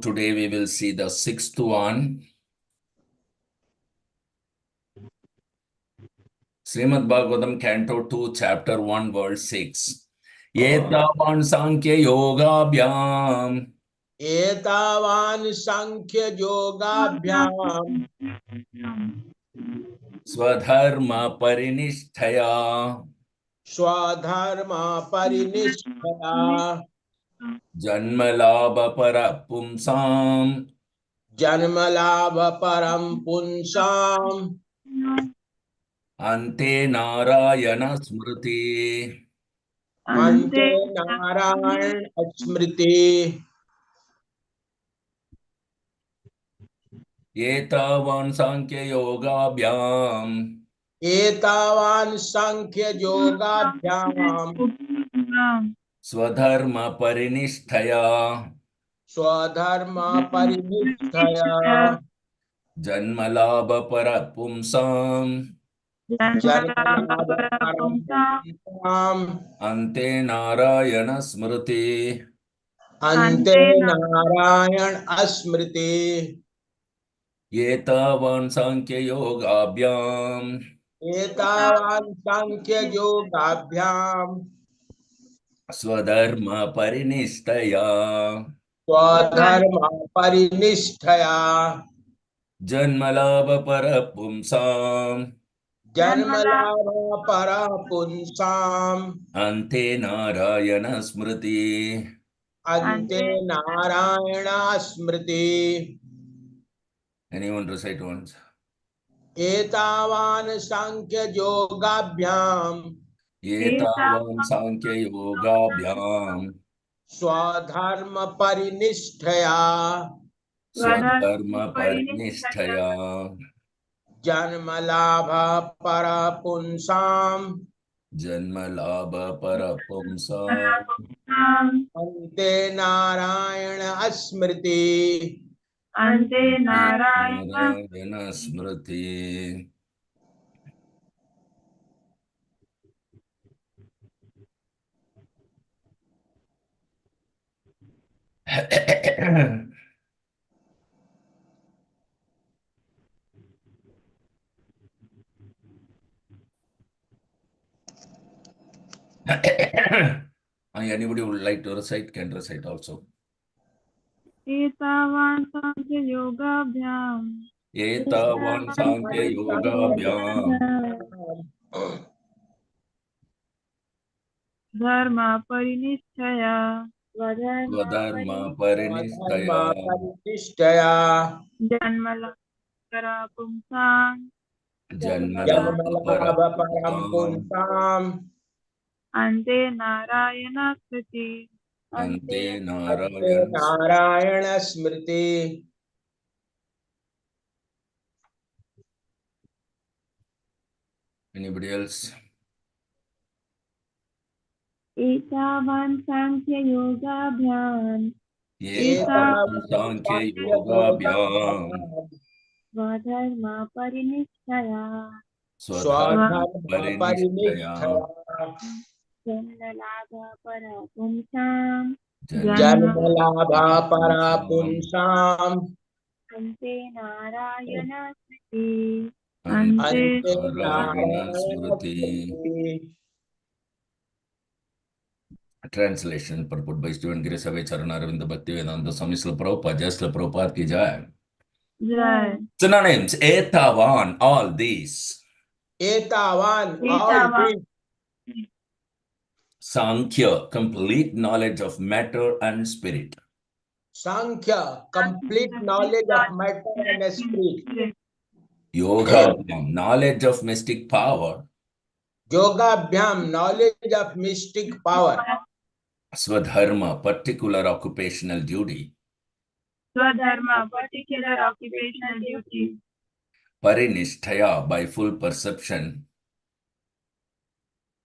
Today we will see the sixth one. Srimad Bhagavatam, Canto 2, Chapter 1, Verse 6. Etavan Sankhya Yogabhyam एतावान् सांख्य योगाभ्याम Swadharma Parinishthaya स्वधर्म परिनिष्ठया Janmalabha Parapumsam जन्मलाभ परम पुंसाम Ante Narayana Smriti अन्ते नारायण स्मृति Etavan Sankhya Yogabhyam एतावान् सांख्य योगाभ्याम Swadharma Parinishthaya स्वधर्म परिनिष्ठया Janmalabha Parapumsam जन्मलाभ परम पुंसाम Ante Narayana Smriti अन्ते नारायण स्मृति Etavan Sankhya Yogabhyam एतावान् सांख्य योगाभ्याम Swadharma Parinishthaya स्वधर्म परिनिष्ठया Janmalabha Parapumsam जन्मलाभ पर पुंसाम Ante Narayana Smriti. अन्ते नारायण स्मृति Anyone recite once? एतावान् सांख्य योगाभ्याम Etavan Sankhya Yogabhyam स्वधर्म परिनिष्ठया Swadharma Parinishthaya जन्मलाभ पर पुंसाम Janmalabha Parapumsam अन्ते नारायण स्मृति Narayana Smriti. Anybody would like to recite, can recite also. एतावान् सांख्य योगाभ्याम Etavan Sankhya Yogabhyam धर्म परिनिष्ठया Swadharma धर्म Parinishthaya परिनिष्ठया जन्मलाभकर पुंसां Janmalabha जन्मलाभ परम Parapumsam पुंसाम अन्ते नारायण स्मृति Ante अन्ते Narayana. नारायण स्मृति Anybody else? एतावान् सांख्य योगाभ्याम Etavan Sankhya Yogabhyam स्वधर्म परिनिष्ठया Swadharma स्वधर्म Parinishthaya जन्मलाभकर पुंसां जन्मलाभ पर पुंसाम अन्ते नारायण स्मृति Ante अन्ते Narayana Narayan Smriti. Smriti Translation purport by Student Giri Savai Charanaravindha Bhaktivedanta Swami Srila Prabhupada, Jai Srila Prabhupada ki jai. जय Synonyms: Etavan, all these. एतावान all these Sankhya, complete knowledge of matter and spirit. Sankhya, complete knowledge of matter and spirit. Yoga, knowledge of mystic power. Yogabhyam, knowledge of mystic power. Swadharma, particular occupational duty. Swadharma, particular occupational duty. Parinishthaya, by full perception.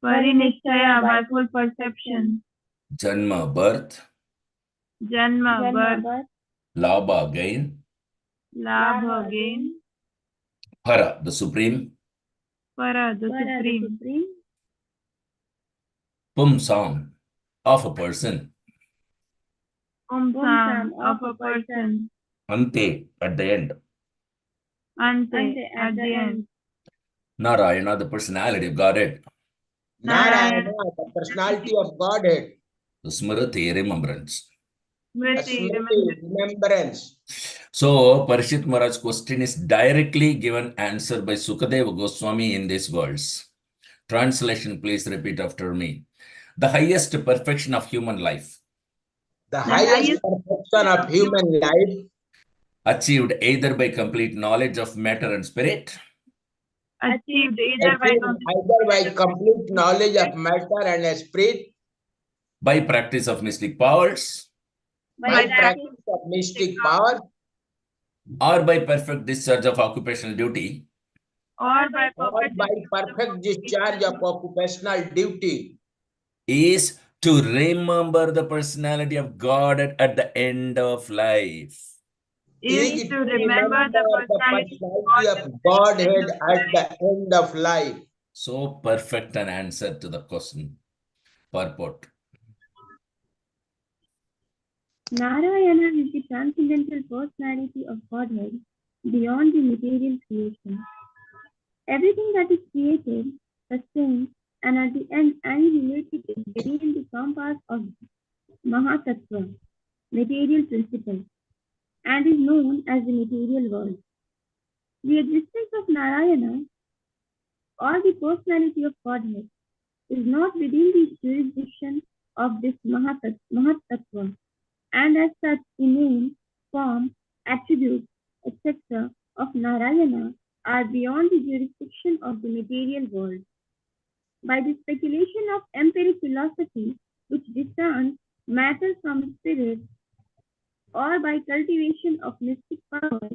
Parinishthaya, by full perception. Janma, birth. Janma, birth. Labha, gain. Labha, gain. Para, the supreme. Para, the supreme. Pumsam, of a person. Sam of a person. Ante, at the end. Ante, at the end. Narayana, the personality of Godhead. Narayana, the personality of Godhead. Smriti, remembrance. Smriti, Smriti, remembrance. So, Parishit Maharaj's question is directly given answer by Sukadeva Goswami in these words. Translation, please repeat after me. The highest perfection of human life, The highest perfection of human life, achieved either by complete knowledge of matter and spirit, achieved either by complete knowledge of matter and spirit, by practice of mystic powers, by practice of mystic power, or by perfect discharge of occupational duty, or by perfect discharge of occupational duty, is to remember the personality of God at the end of life. is to remember the personality of Godhead at the end of life. So perfect an answer to the question. Purport. Narayana is the transcendental personality of Godhead beyond the material creation. Everything that is created, sustained, and at the end annihilated is within the compass of Mahatattva, material principle, and is known as the material world. The existence of Narayana, or the personality of Godhead, is not within the jurisdiction of this Mahatattva, and as such the name, form, attributes, etc. of Narayana are beyond the jurisdiction of the material world. By the speculation of empiric philosophy, which discerns matter from spirit, or by cultivation of mystic power,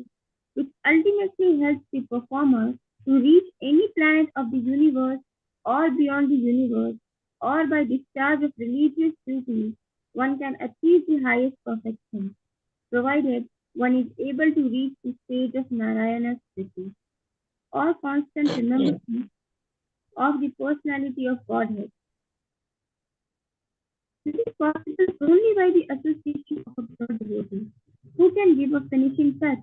which ultimately helps the performer to reach any planet of the universe or beyond the universe, or by discharge of religious duties, one can achieve the highest perfection, provided one is able to reach the stage of Narayana's Priti, or constant remembrance of the personality of Godhead. This is possible only by the association of a pure devotee, who can give a finishing touch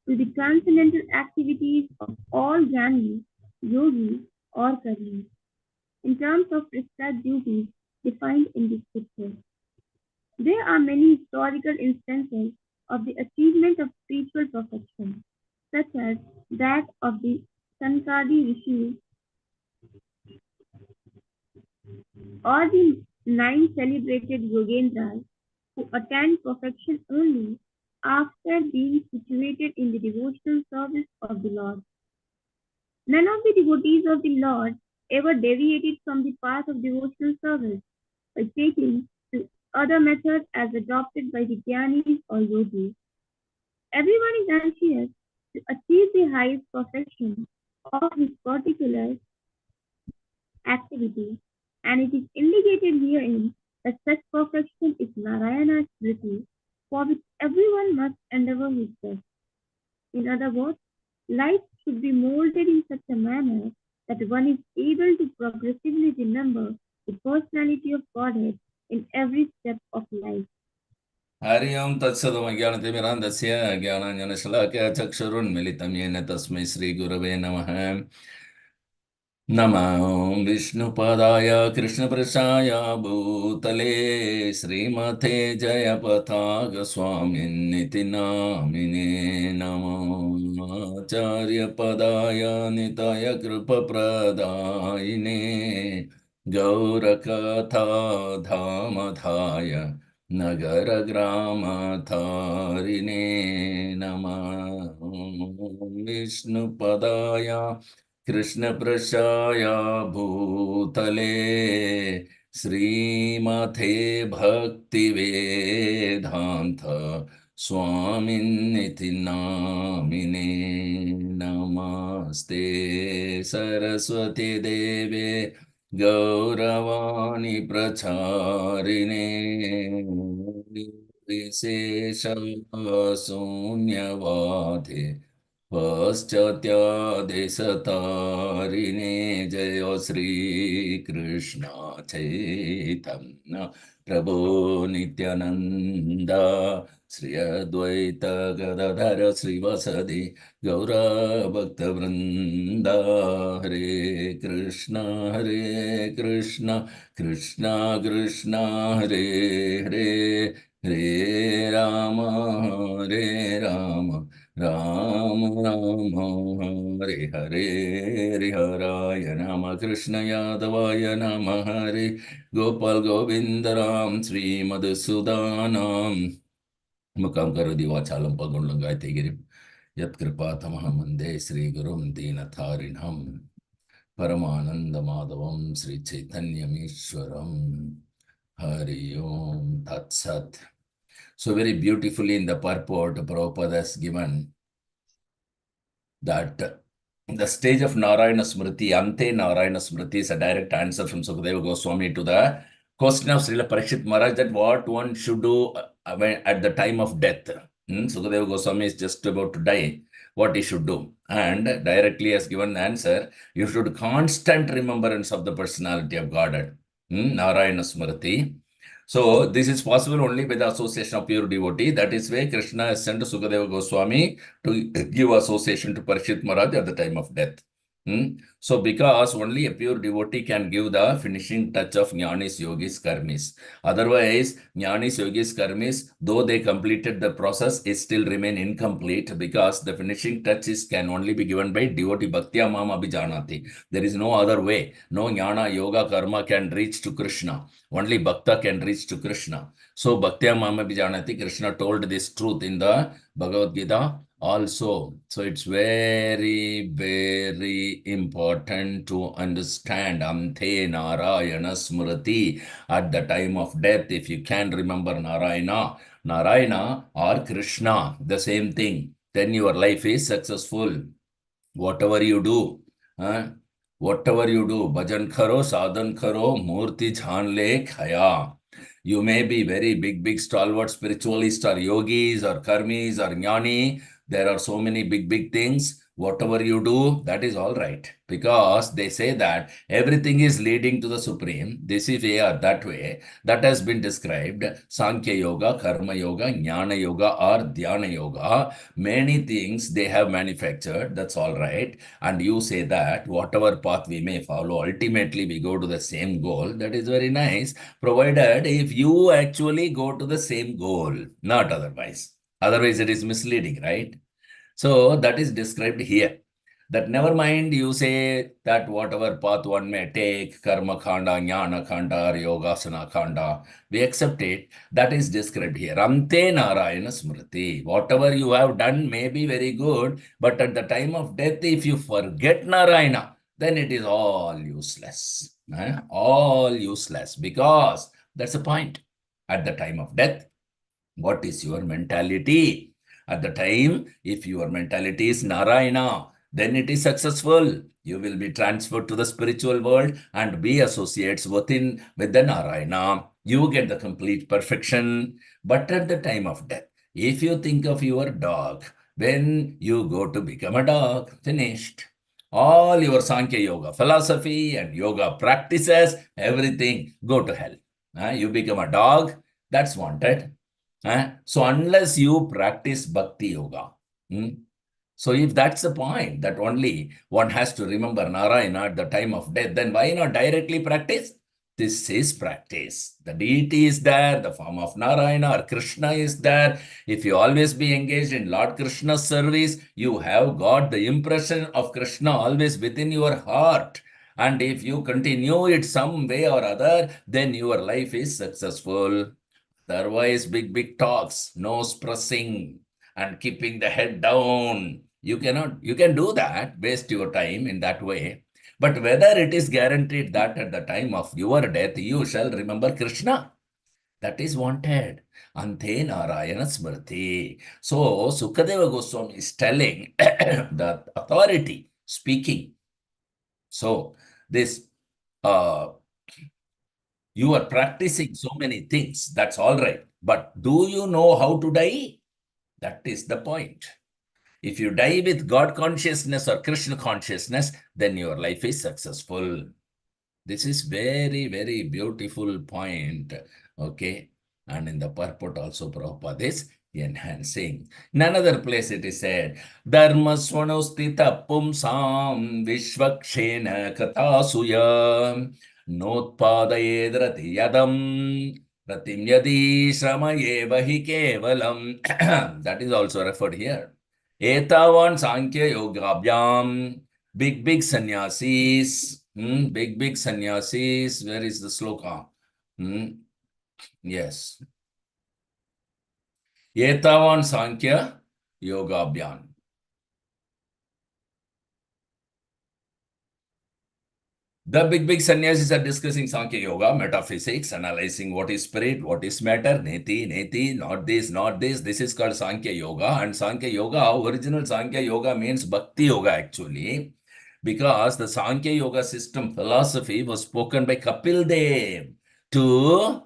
to the transcendental activities of all jnanis, yogis, or karmis, in terms of prescribed duties defined in the scriptures. There are many historical instances of the achievement of spiritual perfection, such as that of the Sankadi Rishis or the 9 celebrated Yogendras who attained perfection only after being situated in the devotional service of the Lord. None of the devotees of the Lord ever deviated from the path of devotional service by taking to other methods as adopted by the Jnanis or Yogis. Everyone is anxious to achieve the highest perfection of his particular activity, and it is indicated herein that such perfection is Narayana's Priti, for which everyone must endeavor his best. In other words, life should be molded in such a manner that one is able to progressively remember the personality of Godhead in every step of life. Hari ओम तत्सदमज्ञानतिमिरान्धस्य ज्ञानाञ्जनशलाकया चक्षुरुन्मिलितं येन तस्मै श्रीगुरवे नमः। नमो विष्णुपदाय कृष्णप्रसाय भूतले श्रीमते जयपताक स्वामिन्निति नामिने नमो आचार्यपदाय निताय कृपप्रदायिने गौरकथा धामधाय नगरग्रामधारिणे नमः विष्णुपदाय कृष्णप्रसाय भूतले श्रीमते भक्तिवेदान्त स्वामिन्निति नामिने नमस्ते सरस्वती देवे गौरवाणी प्रचारिणे विशेषशून्यवादे पश्चात्यादेशतारिणे जय श्रीकृष्ण चैतन्य प्रभो नित्यानन्द श्री अद्वैत गदाधर श्रीवासदि गौरभक्तवृन्द हरे कृष्ण कृष्ण कृष्ण हरे हरे हरे राम राम राम हरे हरे हरिहराय नम कृष्ण यादवाय नम हरे गोपाल गोविंद राम श्रीमधुसूदनां मुखं करोति वाचालं पगुण्डं गायत्रीगिरिं यत्कृपातमहं वन्दे श्रीगुरुं दीनतारिणं परमानन्दमाधवं श्रीचैतन्यमीश्वरं हरि ओम तत्सत्. So very beautifully in the purport, Prabhupada has given that the stage of Narayana Smriti, Ante Narayana Smriti, is a direct answer from Sukadeva Goswami to the question of Srila Parikshit Maharaj that what one should do at the time of death. Sukadeva Goswami is just about to die, what he should do. And directly has given the answer, you should constant remembrance of the personality of Godhead. Narayana Smriti. So this is possible only by the association of pure devotee. That is why Krishna has sent Sukadeva Goswami to give association to Parikshit Maharaj at the time of death. So because only a pure devotee can give the finishing touch of Jnanis, Yogis, Karmis. Otherwise, Jnanis, Yogis, Karmis, though they completed the process, it still remain incomplete because the finishing touches can only be given by devotee. Bhaktya Mam Abhijanati. There is no other way. No Jnana, Yoga, Karma can reach to Krishna. Only Bhakta can reach to Krishna. So Bhaktya Mam Abhijanati, Krishna told this truth in the Bhagavad Gita also. So it's very, very important to understand Ante Narayana Smriti at the time of death. If you can remember Narayana or Krishna, the same thing, then your life is successful. Whatever you do, bhajan karo, sadhan karo, murti jhan le khaya. You may be very big stalwart spiritualist or yogis or karmis or jnani. There are so many big things. Whatever you do, that is all right. Because they say that everything is leading to the Supreme. This is way or that way. That has been described. Sankhya Yoga, Karma Yoga, Jnana Yoga or Dhyana Yoga. Many things they have manufactured. That's all right. And you say that whatever path we may follow, ultimately we go to the same goal. That is very nice. Provided if you actually go to the same goal, not otherwise. Otherwise, it is misleading, right? So that is described here. That never mind, you say that whatever path one may take, karma khanda, jnana khanda, or yogasana khanda, we accept it. That is described here. Ante Narayana Smriti. Whatever you have done may be very good, but at the time of death, if you forget Narayana, then it is all useless. All useless, because that's the point. At the time of death, what is your mentality? At the time, if your mentality is Narayana, then it is successful. You will be transferred to the spiritual world and be associates with the Narayana. You get the complete perfection. But at the time of death, if you think of your dog, when you go to become a dog, finished. All your Sankhya Yoga philosophy and yoga practices, everything, go to hell. You become a dog, that's wanted. So unless you practice Bhakti Yoga, so if that's the point, that only one has to remember Narayana at the time of death, then why not directly practice? This is practice. The deity is there, the form of Narayana or Krishna is there. If you always be engaged in Lord Krishna's service, you have got the impression of Krishna always within your heart. And if you continue it some way or other, then your life is successful. Otherwise, big talks, nose pressing, and keeping the head down. You can do that, waste your time in that way. But whether it is guaranteed that at the time of your death, you shall remember Krishna, that is wanted. Ante Narayana Smriti. So, Sukadeva Goswami is telling the authority speaking. So, this you are practicing so many things, that's all right. But do you know how to die? That is the point. If you die with God consciousness or Krishna consciousness, then your life is successful. This is very, very beautiful point. Okay. And in the purport also Prabhupada is enhancing. In another place it is said, Dharma swanostita pumsam vishvakshena katasuyam notpadayedrati yadam ratim yadi shramaye hi kevalam. That is also referred here. Etavan Sankhya Yogabhyam, big sannyasis, big sannyasis. Where is the sloka? Yes. Etavan Sankhya Yogabhyam. The big sannyasis are discussing Sankhya Yoga, metaphysics, analyzing what is spirit, what is matter, neti, not this. This is called Sankhya Yoga. And Sankhya Yoga, original Sankhya Yoga means Bhakti Yoga actually. Because the Sankhya Yoga system philosophy was spoken by Kapil Dev to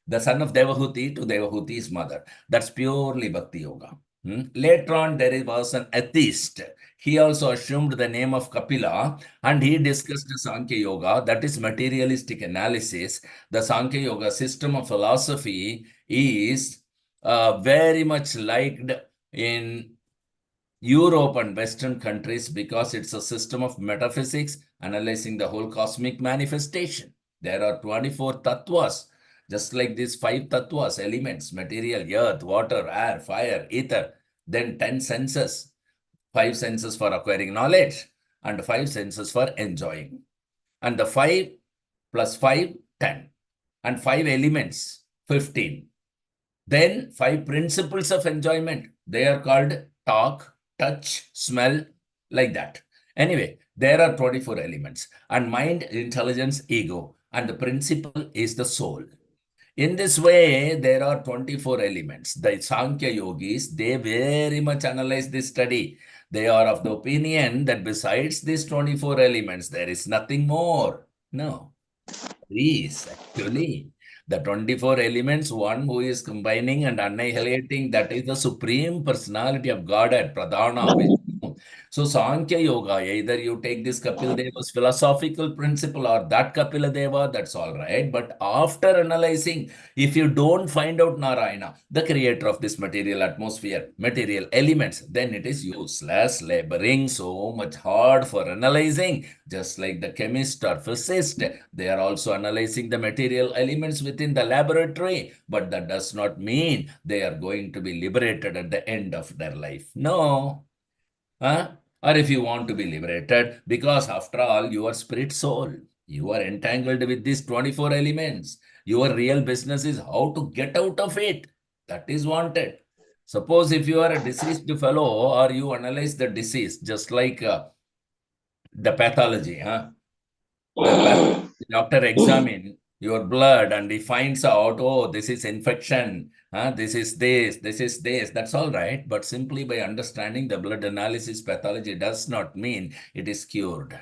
the son of Devahuti to Devahuti's mother. That's purely Bhakti Yoga. Later on, there was an atheist. He also assumed the name of Kapila and he discussed Sankhya Yoga, that is materialistic analysis. The Sankhya Yoga system of philosophy is very much liked in Europe and Western countries because it's a system of metaphysics analyzing the whole cosmic manifestation. There are 24 tattvas, just like these 5 tattvas, elements, material, earth, water, air, fire, ether, then 10 senses, 5 senses for acquiring knowledge and 5 senses for enjoying. And the 5 plus 5, 10. And 5 elements, 15. Then 5 principles of enjoyment. They are called talk, touch, smell, like that. Anyway, there are 24 elements. And mind, intelligence, ego. And the principle is the soul. In this way, there are 24 elements. The Sankhya yogis, they very much analyze this study. They are of the opinion that besides these 24 elements, there is nothing more. No. Is actually the 24 elements, one who is combining and annihilating, that is the Supreme Personality of Godhead, Pradhana, Vishnu. So Sankhya Yoga, either you take this Kapil Deva's philosophical principle or that Kapila Deva, that's all right. But after analyzing, if you don't find out Narayana, the creator of this material atmosphere, material elements, then it is useless, laboring so much hard for analyzing. Just like the chemist or physicist, they are also analyzing the material elements within the laboratory, but that does not mean they are going to be liberated at the end of their life. No. Or if you want to be liberated, because after all, you are spirit soul. You are entangled with these 24 elements. Your real business is how to get out of it. That is wanted. Suppose if you are a deceased fellow or you analyze the disease, just like the pathology, the doctor examine your blood and he finds out, oh, this is infection, this is this. That's all right. But simply by understanding the blood analysis pathology does not mean it is cured.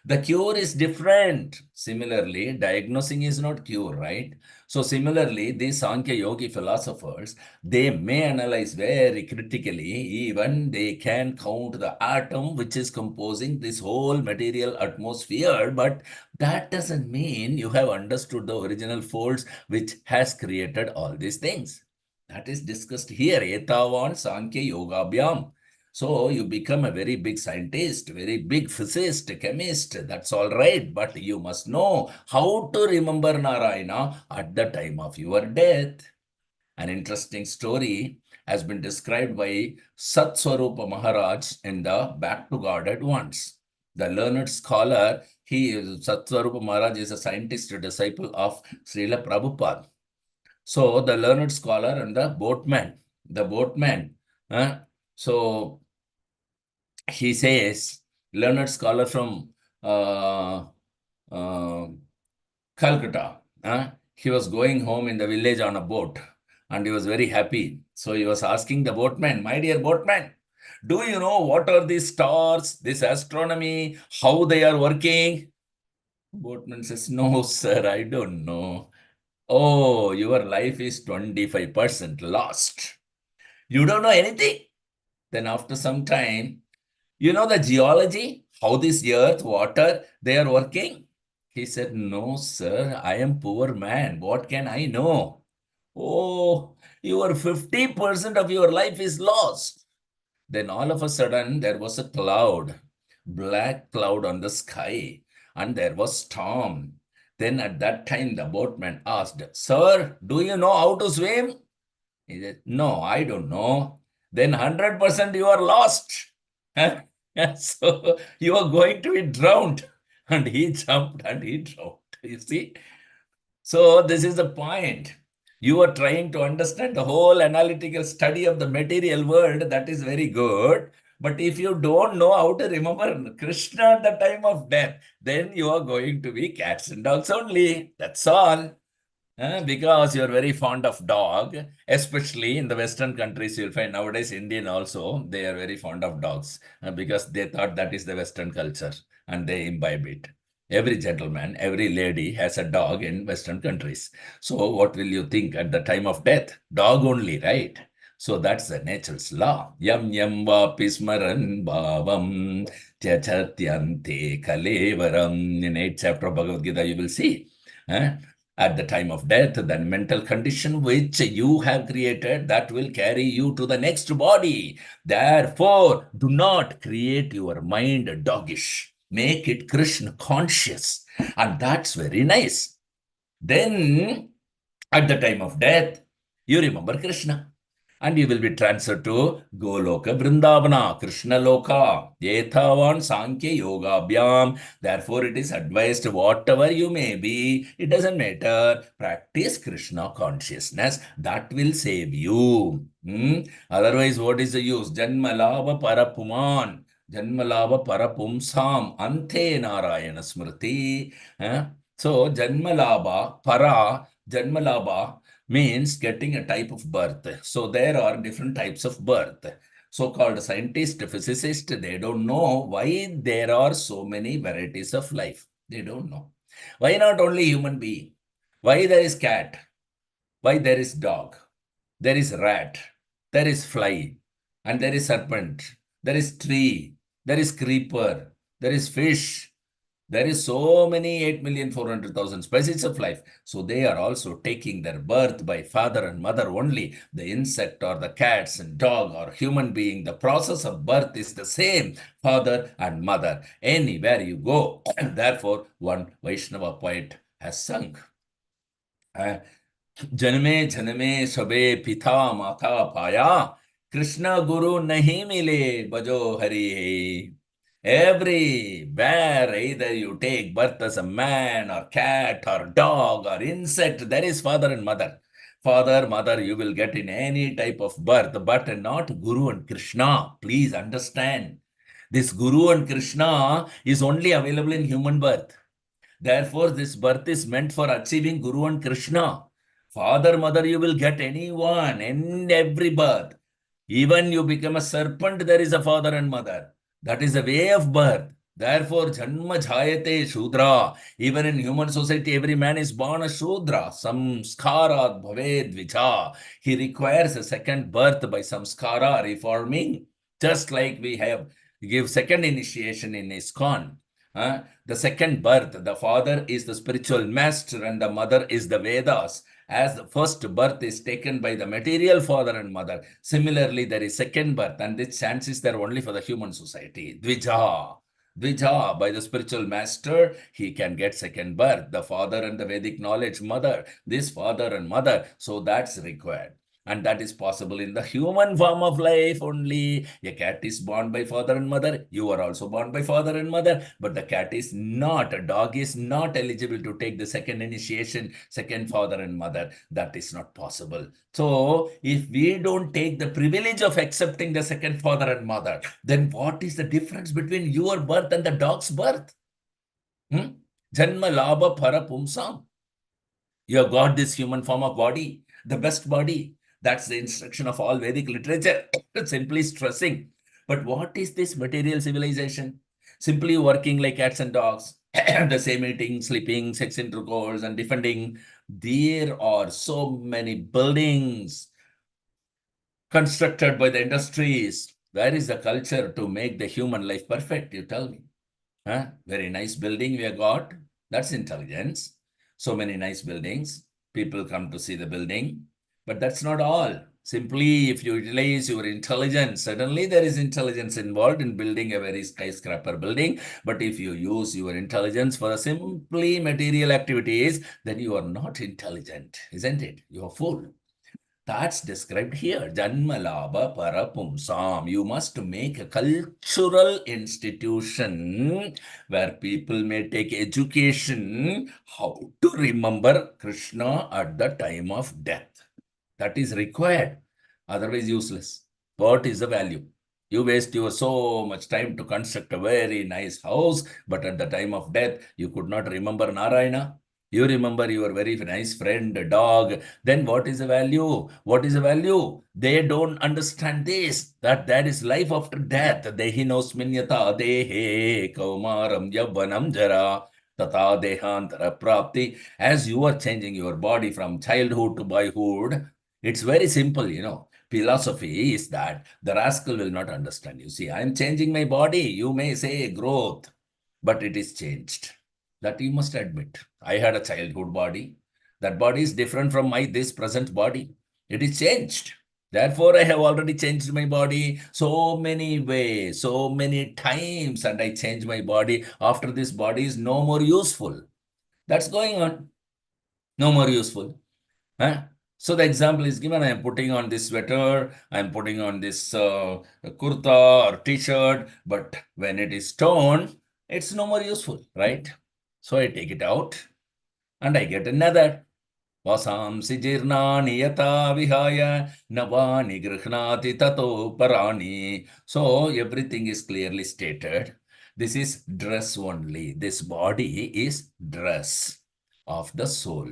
The cure is different. Similarly, diagnosing is not cure, right? So similarly, these Sankhya Yogi philosophers, they may analyze very critically, even they can count the atom which is composing this whole material atmosphere, but that doesn't mean you have understood the original force which has created all these things. That is discussed here, Etavan Sankhya Yogabhyam. So you become a very big scientist, very big physicist, chemist. That's all right. But you must know how to remember Narayana at the time of your death. An interesting story has been described by Satswarupa Maharaj in the Back to God at Once. The learned scholar, Satswarupa Maharaj is a scientist, a disciple of Srila Prabhupada. So the learned scholar and the boatman, so he says, learned scholar from Calcutta. He was going home in the village on a boat and he was very happy. So he was asking the boatman, my dear boatman, do you know what are these stars, this astronomy, how they are working? Boatman says, no, sir, I don't know. Oh, your life is 25% lost. You don't know anything? Then after some time, you know the geology, how this earth, water, they are working? He said, no, sir, I am poor man. What can I know? Oh, your 50% of your life is lost. Then all of a sudden, there was a cloud, black cloud on the sky, and there was storm. Then at that time, the boatman asked, sir, do you know how to swim? He said, no, I don't know. Then 100% you are lost. So you are going to be drowned. And he jumped and he drowned. You see? So this is the point. You are trying to understand the whole analytical study of the material world. That is very good. But if you don't know how to remember Krishna at the time of death, then you are going to be cats and dogs only. That's all. Because you're very fond of dog, especially in the Western countries, you'll find nowadays Indian also, they are very fond of dogs because they thought that is the Western culture and they imbibe it. Every gentleman, every lady has a dog in Western countries. So what will you think at the time of death? Dog only, right? So that's the nature's law. Yam yam vapi smaran bhavam tyachatyante kalevaram. In 8th chapter of Bhagavad Gita, you will see. At the time of death, the mental condition which you have created, that will carry you to the next body. Therefore, do not create your mind doggish. Make it Krishna conscious. And that's very nice. Then, at the time of death, you remember Krishna. And you will be transferred to Goloka Vrindavana, Krishna Loka, Yethavan Sankhya Yoga Abhyam. Therefore, it is advised whatever you may be, it doesn't matter. Practice Krishna consciousness. That will save you. Otherwise, what is the use? Janmalava Parapuman. Janmalava Parapumsam. Ante Narayana Smriti. So, Janmalaba, Para, Janmalaba means getting a type of birth. So there are different types of birth. So-called scientists, physicists, they don't know why there are so many varieties of life. They don't know. Why not only human being? Why there is cat? Why there is dog? There is rat. There is fly. And there is serpent. There is tree. There is creeper. There is fish. There is so many 8,400,000 species of life. So they are also taking their birth by father and mother only. The insect or the cats and dog or human being, the process of birth is the same, father and mother. Anywhere you go. Therefore, one Vaishnava poet has sung. जन्मे जन्मे सबे पिता माता पाया कृष्ण गुरु नहीं मिले बजो Hari Everywhere, either you take birth as a man or cat or dog or insect, there is father and mother. Father, mother, you will get in any type of birth, but not Guru and Krishna. Please understand. This Guru and Krishna is only available in human birth. Therefore, this birth is meant for achieving Guru and Krishna. Father, mother, you will get anyone in every birth. Even you become a serpent, there is a father and mother. That is the way of birth. Therefore, Janma Jayate Shudra. Even in human society, every man is born a Shudra. Samskara Bhaved Vicha. He requires a second birth by samskara, reforming. Just like we give second initiation in ISKCON. The second birth, the father is the spiritual master and the mother is the Vedas. As the first birth is taken by the material father and mother, similarly, there is second birth, and this chance is there only for the human society. Dvija. Dvija, by the spiritual master, he can get second birth. The father and the Vedic knowledge, mother, this father and mother. So that's required. And that is possible in the human form of life only. A cat is born by father and mother. You are also born by father and mother. But the cat is not, a dog is not eligible to take the second initiation, second father and mother. That is not possible. So, if we don't take the privilege of accepting the second father and mother, then what is the difference between your birth and the dog's birth? Janma labha para pumsam. You have got this human form of body, the best body. That's the instruction of all Vedic literature, simply stressing. But what is this material civilization? Simply working like cats and dogs, the same eating, sleeping, sex intercourse, and defending. There are so many buildings constructed by the industries, Where is the culture to make the human life perfect? You tell me. Huh? Very nice building we have got. That's intelligence. So many nice buildings. People come to see the building. But that's not all. Simply, if you utilize your intelligence, suddenly there is intelligence involved in building a very skyscraper building. But if you use your intelligence for simply material activities, then you are not intelligent, isn't it? You are fool. That's described here. Janmalabha Parapumsam. You must make a cultural institution where people may take education how to remember Krishna at the time of death. That is required. Otherwise, useless. What is the value? You waste your so much time to construct a very nice house, but at the time of death, you could not remember Narayana. You remember your very nice friend, a dog. Then what is the value? What is the value? They don't understand this, that there is life after death. Dehinosminyata dehe kaumaram yavvanam jara tata dehantara prapti. As you are changing your body from childhood to boyhood, it's very simple, Philosophy is that the rascal will not understand. You see, I'm changing my body. You may say growth, but it is changed. That you must admit. I had a childhood body. That body is different from this present body. It is changed. Therefore, I have already changed my body so many ways, so many times, and I change my body. After this body is no more useful. That's going on. No more useful. Huh? So the example is given, I am putting on this sweater, I am putting on this kurta or t-shirt, but when it is torn, it's no more useful, right? So I take it out and I get another. Vasamsi jirnani yata vihaya navani grihnati tato parani. So everything is clearly stated. This is dress only. This body is dress of the soul.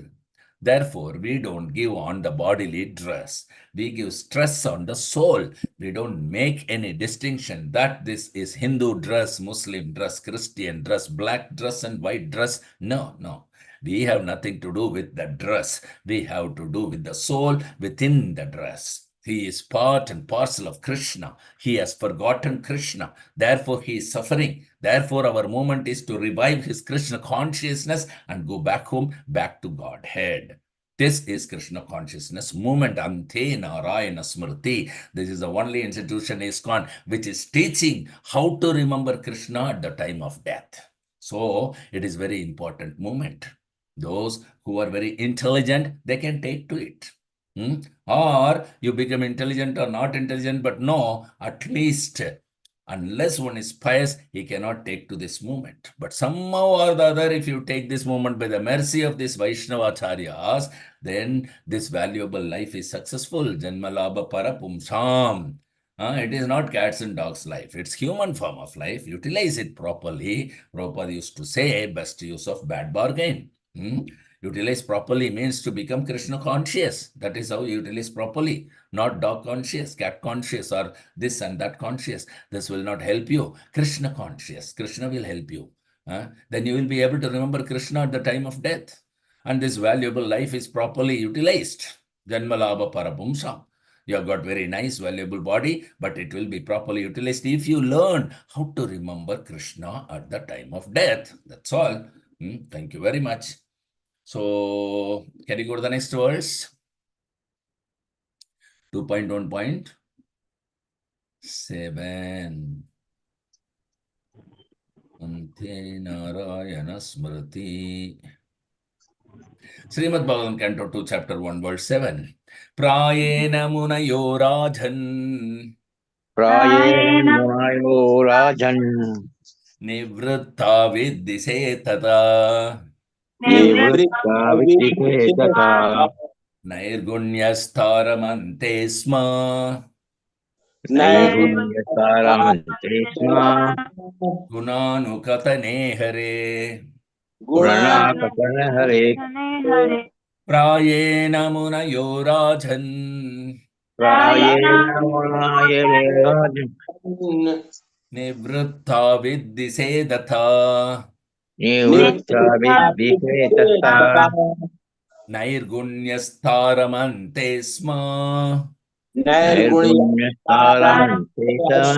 Therefore, we don't give on the bodily dress. We give stress on the soul. We don't make any distinction that this is Hindu dress, Muslim dress, Christian dress, black dress, and white dress. No, no. We have nothing to do with the dress. We have to do with the soul within the dress. He is part and parcel of Krishna. He has forgotten Krishna. Therefore, he is suffering. Therefore, our movement is to revive his Krishna consciousness and go back home, back to Godhead. This is Krishna consciousness movement. Ante Narayana Smriti. This is the only institution ISKCON which is teaching how to remember Krishna at the time of death. So, it is very important movement. Those who are very intelligent, they can take to it. Or you become intelligent or not intelligent, but no, at least unless one is pious, he cannot take to this movement. But somehow or the other, if you take this movement by the mercy of these Vaishnavacharyas, then this valuable life is successful. Janmalabha Parapumsam. It is not cats and dogs life. It's human form of life. Utilize it properly. Prabhupada used to say, best use of bad bargain. Utilize properly means to become Krishna conscious. That is how you utilize properly, not dog conscious, cat conscious, or this and that conscious. This will not help you. Krishna conscious. Krishna will help you. Then you will be able to remember Krishna at the time of death. And this valuable life is properly utilized. Janmalabha Parapumsam. You have got very nice, valuable body, but it will be properly utilized if you learn how to remember Krishna at the time of death. That's all. Thank you very much. So, can you go to the next verse? 2.1.7. Ante Narayana Smriti. Srimad Bhagavatam, Canto 2, Chapter 1, Verse 7. Prayena munayo rajan. प्रायेण मुनयो राजन् Nivritta viddise tata. निवृत्ता विद्यते तथा Nairgunyastharamante sma. नैर्गुण्यसारमन्ते स्म Gunanukatane hare. गुणाकपन हरे Prayena munayo rajan. प्रायेण मुनयो राजन् Nivritta viddise tata. निवृत्ता विद्यते तथा Nairgunyastharamante sma. Nirgunyastharamantesa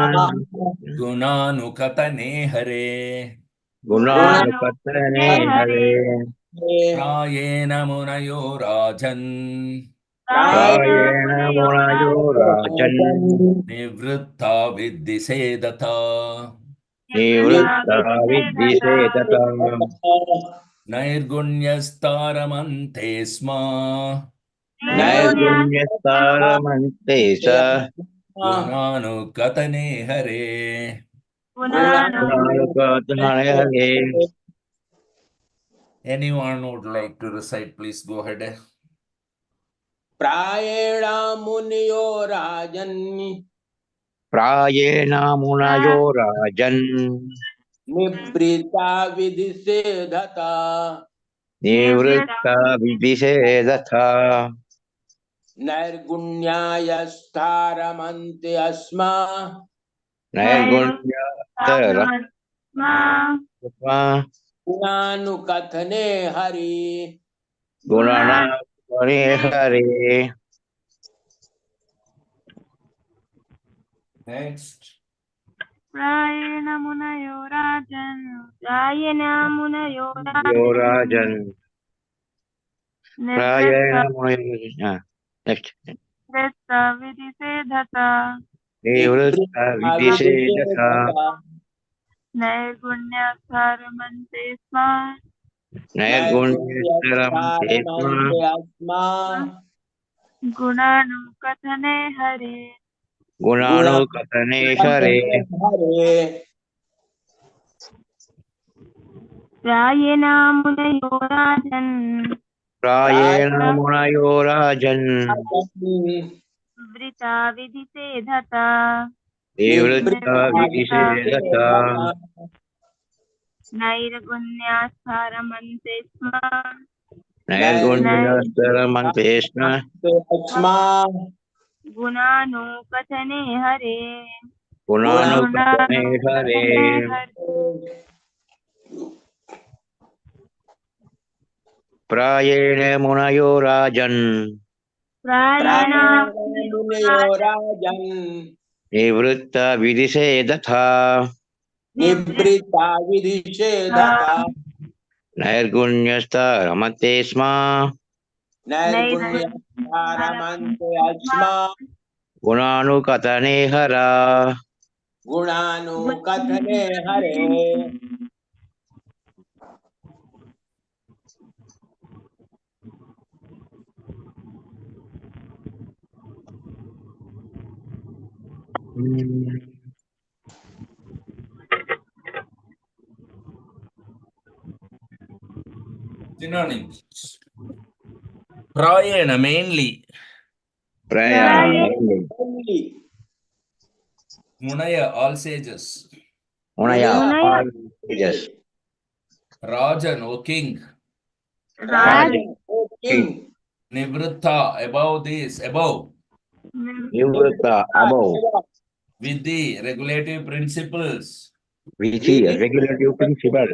Gunanukatane hare. Gunanukatane hare Prayena munayo rajan. Prayena munayo rajan Nivritta viddisedata. Nivritta viddisedata Nairgunyastharamante sma. Nirgunyastharamantesa Gunanukatane hare. Gunanukatane hare. Anyone would like to recite, please go ahead. Prayena munyo rajan Prayena munayo rajan nibrita vidhisedhata Nivritta viddisedata Nirgunyastharamante asma Nirgunyastharamantesa Gunanukathane hari. Gunanukatane hare. Next. Prayena munayo rajan. Yorajan. Prayena munayo. Next. Vidhisedhata. Nivritta viddisedata Nairgunyastharamante sma. Nirgunyastharamantesa asma Gunanukatane hare. Gunanukatane hare. hare. Prayena munayo rajan. Prayena munayo rajan Vrita vidhisedhata. Nivritta viddisedata Nairgunyastharamante sma. Nirgunyastharamantesa asma Gunanukatane hare. Gunanukatane hare. Prayena munayo rajan Prayena munyo rajan Nivritta viddisedata nibrita vidhisedhata Nirgunyastharamantesa Nirgunyastharamante asma Gunanukatane hara. Gunanukathane hare. Synonyms. Prayena, mainly. Prayana. Munaya, all sages. Munaya. All sages. Rajan, O king. Rajan. O king. Nivritta, above this, above. Nivritta. Above. Vidhi, regulative principles. Vichi. Regulative principle.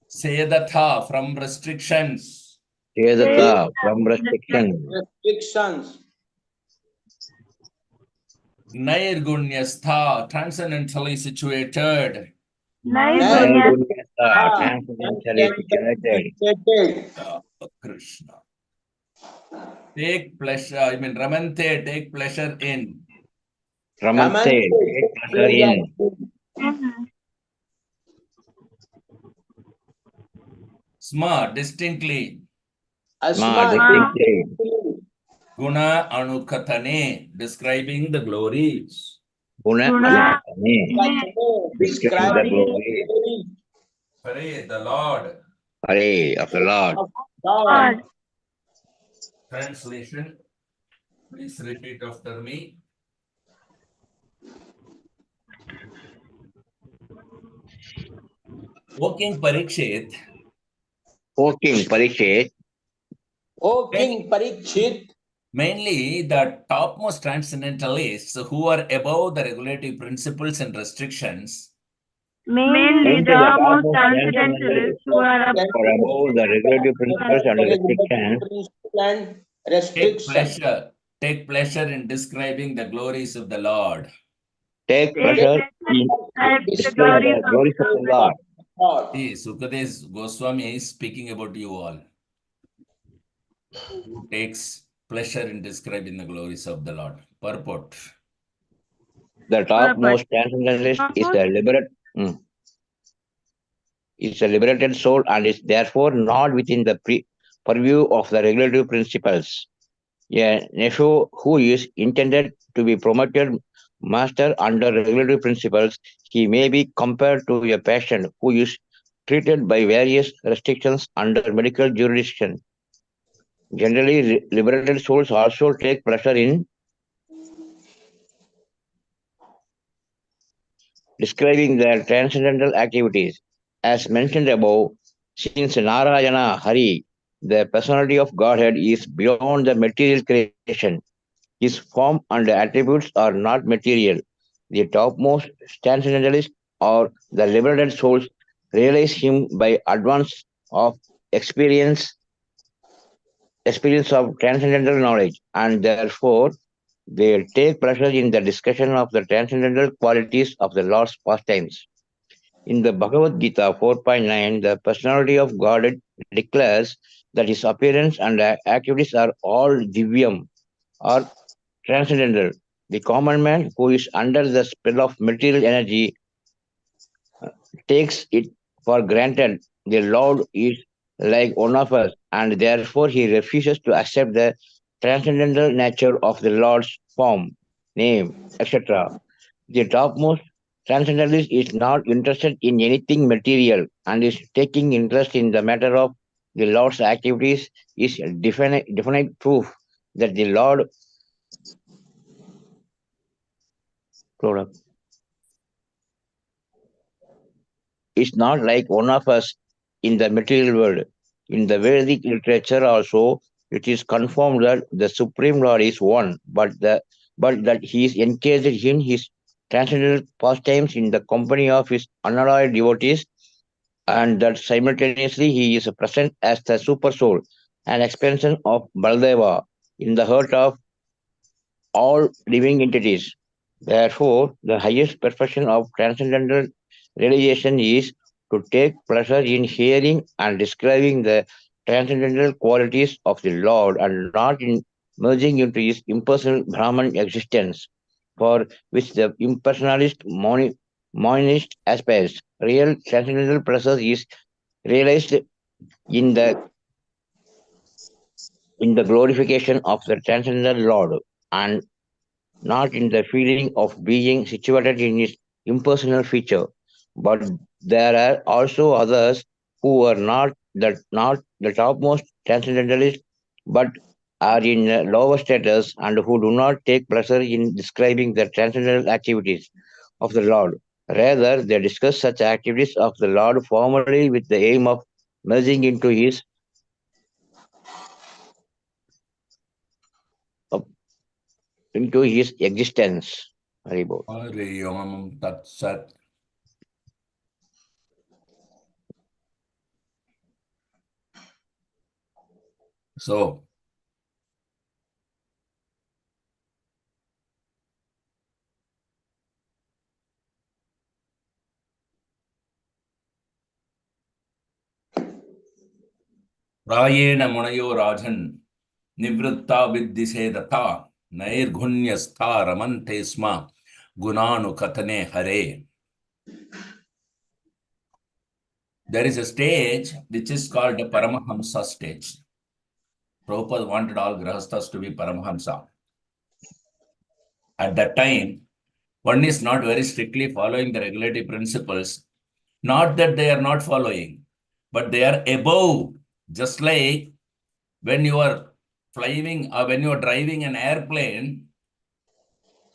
Sedatha, from restrictions. Vedata. From restriction. Restrictions. Nairgunyastha, transcendentally situated. Nirgunyastha. Transcendentally situated. Krishna. Take pleasure, Ramante, take pleasure in. Ramante. Take pleasure in. Sma, distinctly. Sma. Distinctly. Guna Anukathane, describing the glories. Guna. Describe the glory. Hare, the Lord. Hare of the Lord. Translation. Please repeat after me. O King Parikshit. O King Parikshit. O King Parikshit. Mainly the topmost transcendentalists who are above the regulative principles and restrictions. Mainly the topmost transcendentalists who are above the regulative principles and restrictions restriction, Take pleasure in describing the glories of the Lord. Take Take pleasure pleasure in at the displaying glories the of glories of the Lord. God. See, Sukadev Goswami is speaking about you all, who takes pleasure in describing the glories of the Lord. Purport. The purpose. topmost transcendentalist is Purpose? a liberated soul and is therefore not within the purview of the regulative principles. A nephew who is intended to be promoted master under regulative principles, he may be compared to a patient who is treated by various restrictions under medical jurisdiction. Generally, liberated souls also take pleasure in describing their transcendental activities. As mentioned above, since Narayana Hari, the personality of Godhead, is beyond the material creation, his form and attributes are not material. The topmost transcendentalists or the liberated souls realize him by advance of experience of transcendental knowledge, and therefore they take pleasure in the discussion of the transcendental qualities of the Lord's pastimes. In the Bhagavad Gita 4.9, the personality of God declares that his appearance and activities are all divyam, or transcendental. The common man who is under the spell of material energy takes it for granted the Lord is like one of us, and therefore he refuses to accept the transcendental nature of the Lord's form, name, etc. The topmost transcendentalist is not interested in anything material and is taking interest in the matter of the Lord's activities is definite proof that the Lord is not like one of us in the material world. In the Vedic literature also, it is confirmed that the Supreme Lord is one, but that he is engaged in his transcendental pastimes in the company of his unalloyed devotees, and that simultaneously he is present as the super soul, an expansion of Baladeva in the heart of all living entities. Therefore, the highest perfection of transcendental realization is to take pleasure in hearing and describing the transcendental qualities of the Lord and not in merging into his impersonal Brahman existence, for which the impersonalist monist aspires. Real transcendental pleasure is realized in the glorification of the transcendental Lord, and not in the feeling of being situated in its impersonal feature. But there are also others who are not the topmost transcendentalists, but are in a lower status and who do not take pleasure in describing the transcendental activities of the Lord. Rather, they discuss such activities of the Lord formally with the aim of merging of- into his existence. Haribol. Hari Om Tat Sat. So, Prayena Munayo Rajan Nivritta Viddhisedata Nairgunyastha Ramante Sma Gunanu Katane Hare. There is a stage which is called the Paramahamsa stage. Prabhupada wanted all Grahasthas to be Paramahamsa. At that time, one is not very strictly following the regulative principles. Not that they are not following, but they are above. Just like when you are flying or when you are driving an airplane,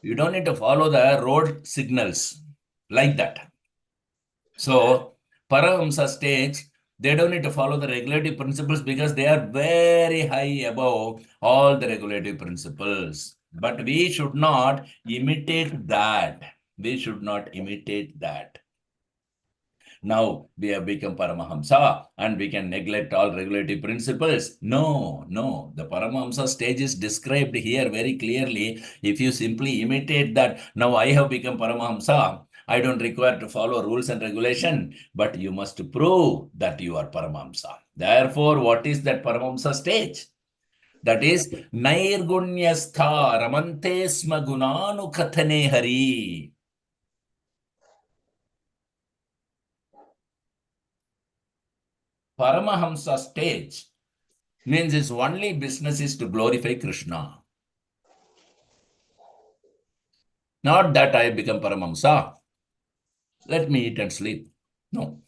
you don't need to follow the road signals like that. So, Paramahamsa stage, they don't need to follow the regulative principles because they are very high above all the regulative principles. But we should not imitate that. We should not imitate that. Now we have become Paramahamsa and we can neglect all regulative principles. No, no. The Paramahamsa stage is described here very clearly. If you simply imitate that, now I have become Paramahamsa, I don't require to follow rules and regulation, but you must prove that you are Paramahamsa. Therefore, what is that Paramahamsa stage? That is Nairgunyastha Ramante Sma Gunanu Kathane Hari. Paramahamsa stage means his only business is to glorify Krishna. Not that I have become Paramahamsa. Let me eat and sleep. No.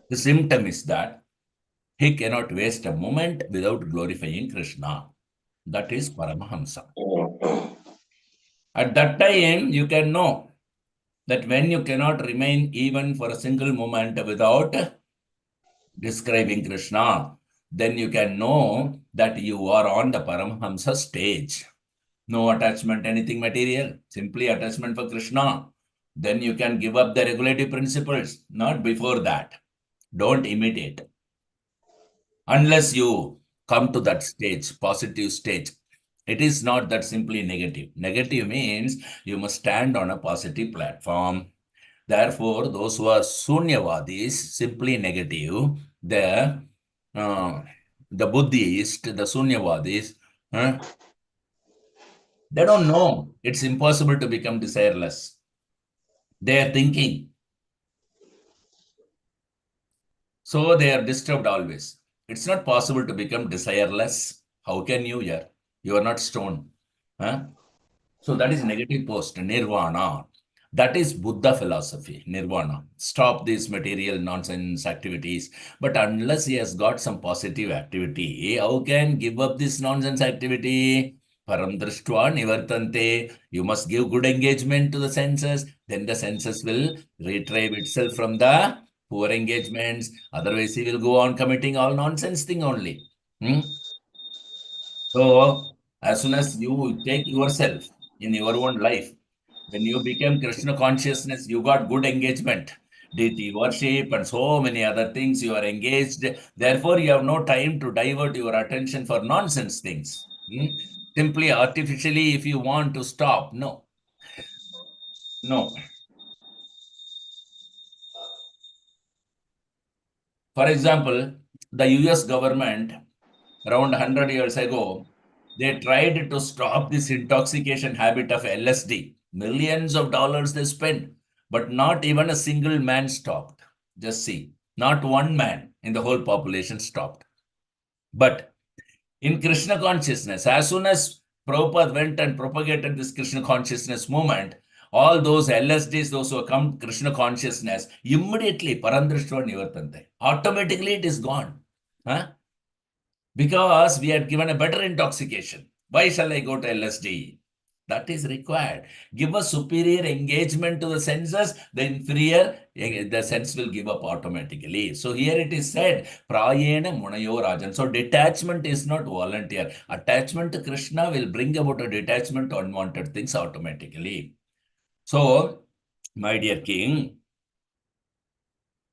The symptom is that he cannot waste a moment without glorifying Krishna. That is Paramahamsa. At that time, you can know that when you cannot remain even for a single moment without describing Krishna, then you can know that you are on the Paramahamsa stage. No attachment, anything material, simply attachment for Krishna. Then you can give up the regulative principles, not before that. Don't imitate. Unless you come to that stage, positive stage. It is not that simply negative. Negative means you must stand on a positive platform. Therefore, those who are Sunyavadis, simply negative, the Buddhist, the Sunyavadis, they don't know. It's impossible to become desireless. They are thinking. So they are disturbed always. It's not possible to become desireless. How can you here? You are not stone. Huh? So that is negative post, nirvana. That is Buddha philosophy, nirvana. Stop these material nonsense activities. But unless he has got some positive activity, how can give up this nonsense activity? Param drishtva nivartante. You must give good engagement to the senses. Then the senses will retrieve itself from the poor engagements. Otherwise, he will go on committing all nonsense thing only. So, as soon as you take yourself in your own life, when you became Krishna consciousness, you got good engagement, deity worship, and so many other things you are engaged. Therefore, you have no time to divert your attention for nonsense things. Simply artificially, if you want to stop, no. No. For example, the US government, around 100 years ago, they tried to stop this intoxication habit of LSD. Millions of dollars they spent, but not even a single man stopped. Just see, not one man in the whole population stopped. But in Krishna consciousness, as soon as Prabhupada went and propagated this Krishna consciousness movement, all those LSDs, those who come Krishna consciousness, immediately Parandrishva Nivartante. Automatically it is gone. Huh? Because we had given a better intoxication. Why shall I go to LSD? That is required. Give a superior engagement to the senses, the inferior, the sense will give up automatically. So here it is said, Prayena Munayo Rajan. So detachment is not volunteer. Attachment to Krishna will bring about a detachment to unwanted things automatically. So, my dear king,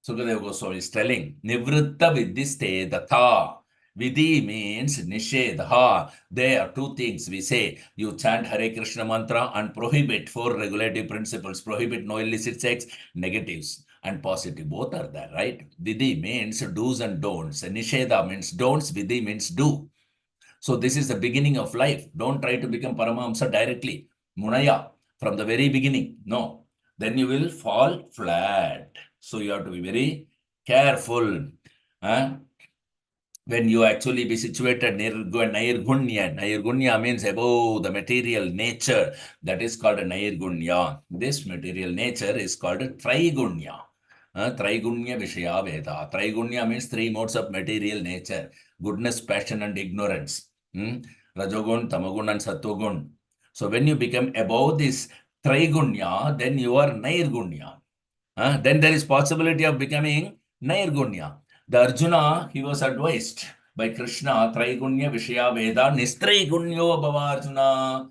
Sukadeva Goswami is telling, Nivritta Vidiste Datha. Vidhi means Nishedha. There are two things we say. You chant Hare Krishna mantra and prohibit four regulative principles. Prohibit no illicit sex, negatives and positive. Both are there, right? Vidhi means do's and don'ts. Nishedha means don'ts. Vidhi means do. So this is the beginning of life. Don't try to become Paramahamsa directly. Munaya, from the very beginning. No. Then you will fall flat. So you have to be very careful. When you actually be situated near Nairgunya. Nairgunya means above the material nature. That is called a Nairgunya. This material nature is called a Trigunya. Trigunya Vishaya Veda. Trigunya means three modes of material nature. Goodness, passion, and ignorance. Rajogun, Tamagun, and Sattvagun. So when you become above this Trigunya, then you are Nairgunya. Then there is possibility of becoming Nairgunya. The Arjuna, he was advised by Krishna, Traigunya Vishaya Veda, Nistraigunyo Bhava Arjuna.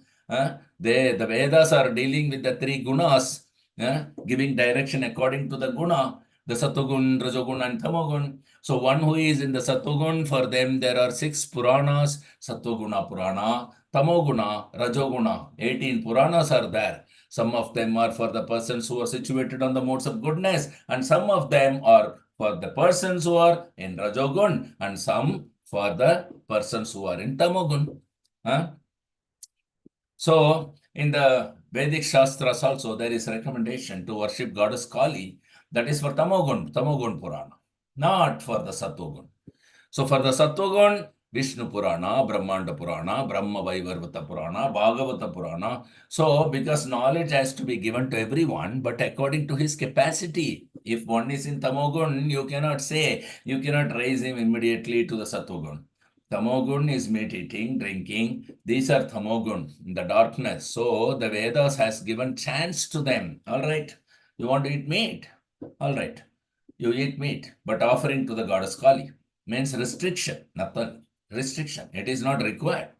The Vedas are dealing with the three gunas. giving direction according to the guna, the Satogun, Rajogun, and Tamogun. So one who is in the Satogun, for them there are 6 Puranas, Satoguna Purana, Tamoguna, Rajoguna, 18 Puranas are there. Some of them are for the persons who are situated on the modes of goodness, and some of them are for the persons who are in Rajogun, and some for the persons who are in Tamogun. So, in the Vedic Shastras also, there is recommendation to worship goddess Kali. That is for Tamogun Purana, not for the Satogun. So, for the Satogun, Vishnu Purana, Brahmanda Purana, Brahma Vaivarvata Purana, Bhagavata Purana. So, because knowledge has to be given to everyone, but according to his capacity. If one is in Tamogun, you cannot raise him immediately to the Satogun. Tamogun is meat eating, drinking. These are Tamogun, the darkness. So the Vedas has given chance to them. All right, you want to eat meat? All right, you eat meat, but offering to the goddess Kali means restriction, nothing. Restriction. It is not required.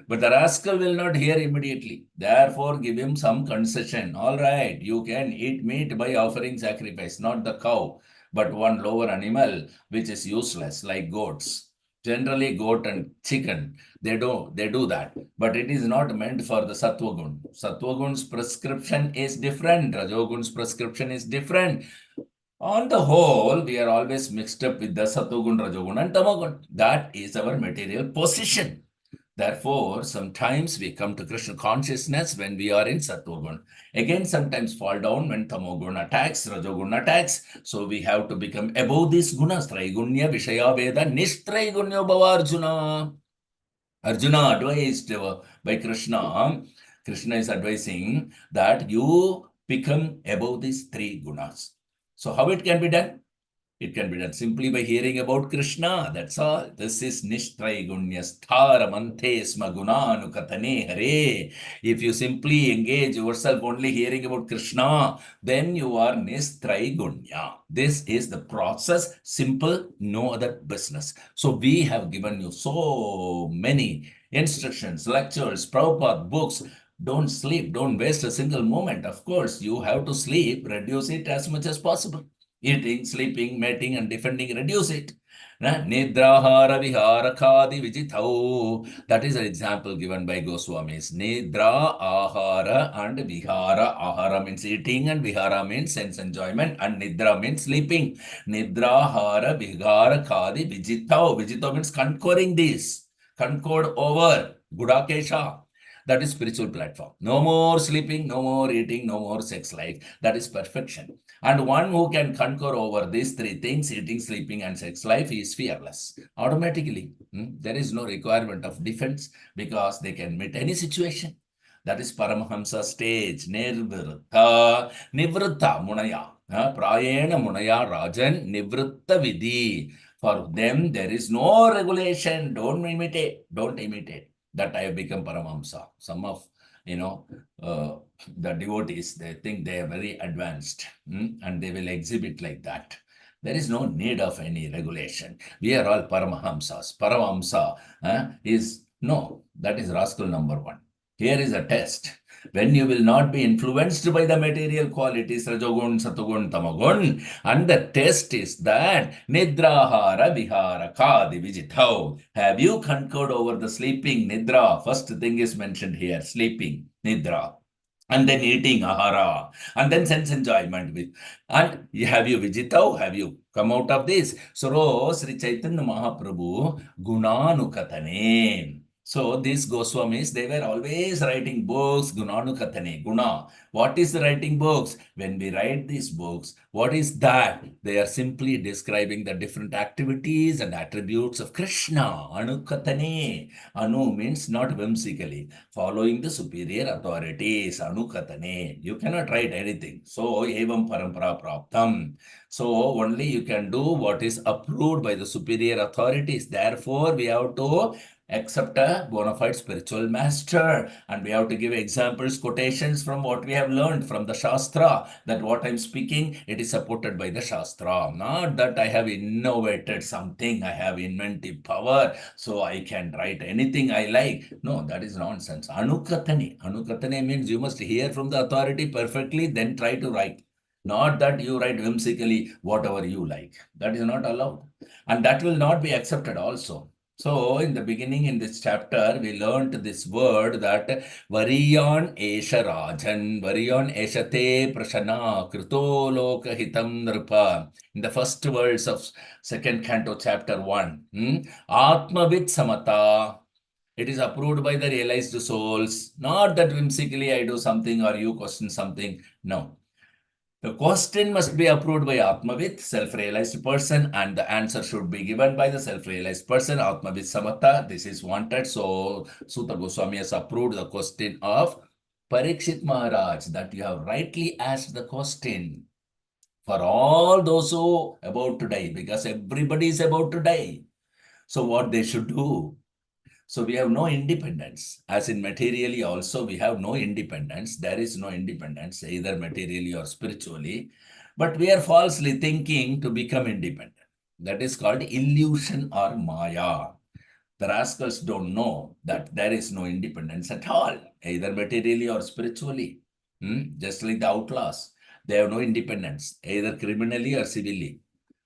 But the rascal will not hear immediately. Therefore, give him some concession. All right, you can eat meat by offering sacrifice, not the cow, but one lower animal which is useless, like goats. Generally, goat and chicken, they do that. But it is not meant for the Sattvagun. Sattvagun's prescription is different. Rajogun's prescription is different. On the whole, we are always mixed up with the Sattvagun, Rajogun, and Tamagun. That is our material position. Therefore, sometimes we come to Krishna consciousness when we are in Sattvagun. Again, sometimes fall down when Tamogun attacks, Rajogun attacks. So we have to become above these gunas. Traigunya, Vishaya, Veda, Nishtraigunya Bhava Arjuna. Arjuna advised by Krishna. Krishna is advising that you become above these 3 gunas. So how it can be done? It can be done simply by hearing about Krishna. That's all. This is Nishtraigunyasthara Sma Gunanukatane Hare. If you simply engage yourself only hearing about Krishna, then you are Nishtraigunya. This is the process. Simple, no other business. So we have given you so many instructions, lectures, Prabhupada books. Don't sleep. Don't waste a single moment. Of course, you have to sleep. Reduce it as much as possible. Eating, sleeping, mating, and defending, reduce it. Nidrahara vihara khadi vijithau. That is an example given by Goswamis. Nidra, ahara, and vihara. Ahara means eating, and vihara means sense enjoyment, and nidra means sleeping. Nidrahara vihara khadi vijithau. Vijithau means conquering this. Concord over. Gudakesha. That is spiritual platform. No more sleeping, no more eating, no more sex life. That is perfection. And one who can conquer over these 3 things, eating, sleeping, and sex life, is fearless. Automatically, there is no requirement of defense because they can meet any situation. That is Paramahamsa stage. Nirvritta, Nivritta Munaya. Prayena Munaya Rajan, Nivritta Vidhi. For them, there is no regulation. Don't imitate. Don't imitate. That I have become Paramahamsa. Some of, the devotees, they think they are very advanced and they will exhibit like that. There is no need of any regulation. We are all Paramahamsas. Paramahamsa that is rascal number 1. Here is a test. When you will not be influenced by the material qualities, Rajogun, Satogun, Tamagun, and the test is that Nidrahara Vihara Kadi Vijithau. Have you conquered over the sleeping, Nidra? First thing is mentioned here, sleeping, Nidra. And then eating, ahara, and then sense enjoyment with. And have you Vijithau? Have you come out of this? So, Sri Chaitanya Mahaprabhu, Gunanukatane. So these Goswamis, they were always writing books, Gunanukatane, Guna. What is writing books? When we write these books, what is that? They are simply describing the different activities and attributes of Krishna. Anukatane. Anu means not whimsically. Following the superior authorities. Anukatane. You cannot write anything. So, evam parampara praptam. So, only you can do what is approved by the superior authorities. Therefore, we have to except a bona fide spiritual master. And we have to give examples, quotations from what we have learned from the Shastra, that what I'm speaking, it is supported by the Shastra. Not that I have innovated something, I have inventive power, so I can write anything I like. No, that is nonsense. Anukatane. Anukatane means you must hear from the authority perfectly, then try to write. Not that you write whimsically whatever you like. That is not allowed. And that will not be accepted also. So, in the beginning, in this chapter, we learned this word that Variyan Esha Rajan, Variyan Eshate Prashana, Krito Loka Hitam Nripa. In the first verse of second canto, chapter 1, Atmavit Samata. It is approved by the realized souls. Not that whimsically I do something or you question something. No. The question must be approved by Atmavit, self-realized person, and the answer should be given by the self-realized person, Atmavit Samatha. This is wanted. So, Suta Goswami has approved the question of Parikshit Maharaj, that you have rightly asked the question for all those who about to die, because everybody is about to die. So, what they should do? So we have no independence. As in materially also, we have no independence. There is no independence, either materially or spiritually. But we are falsely thinking to become independent. That is called illusion or maya. The rascals don't know that there is no independence at all, either materially or spiritually. Just like the outlaws. They have no independence, either criminally or civilly.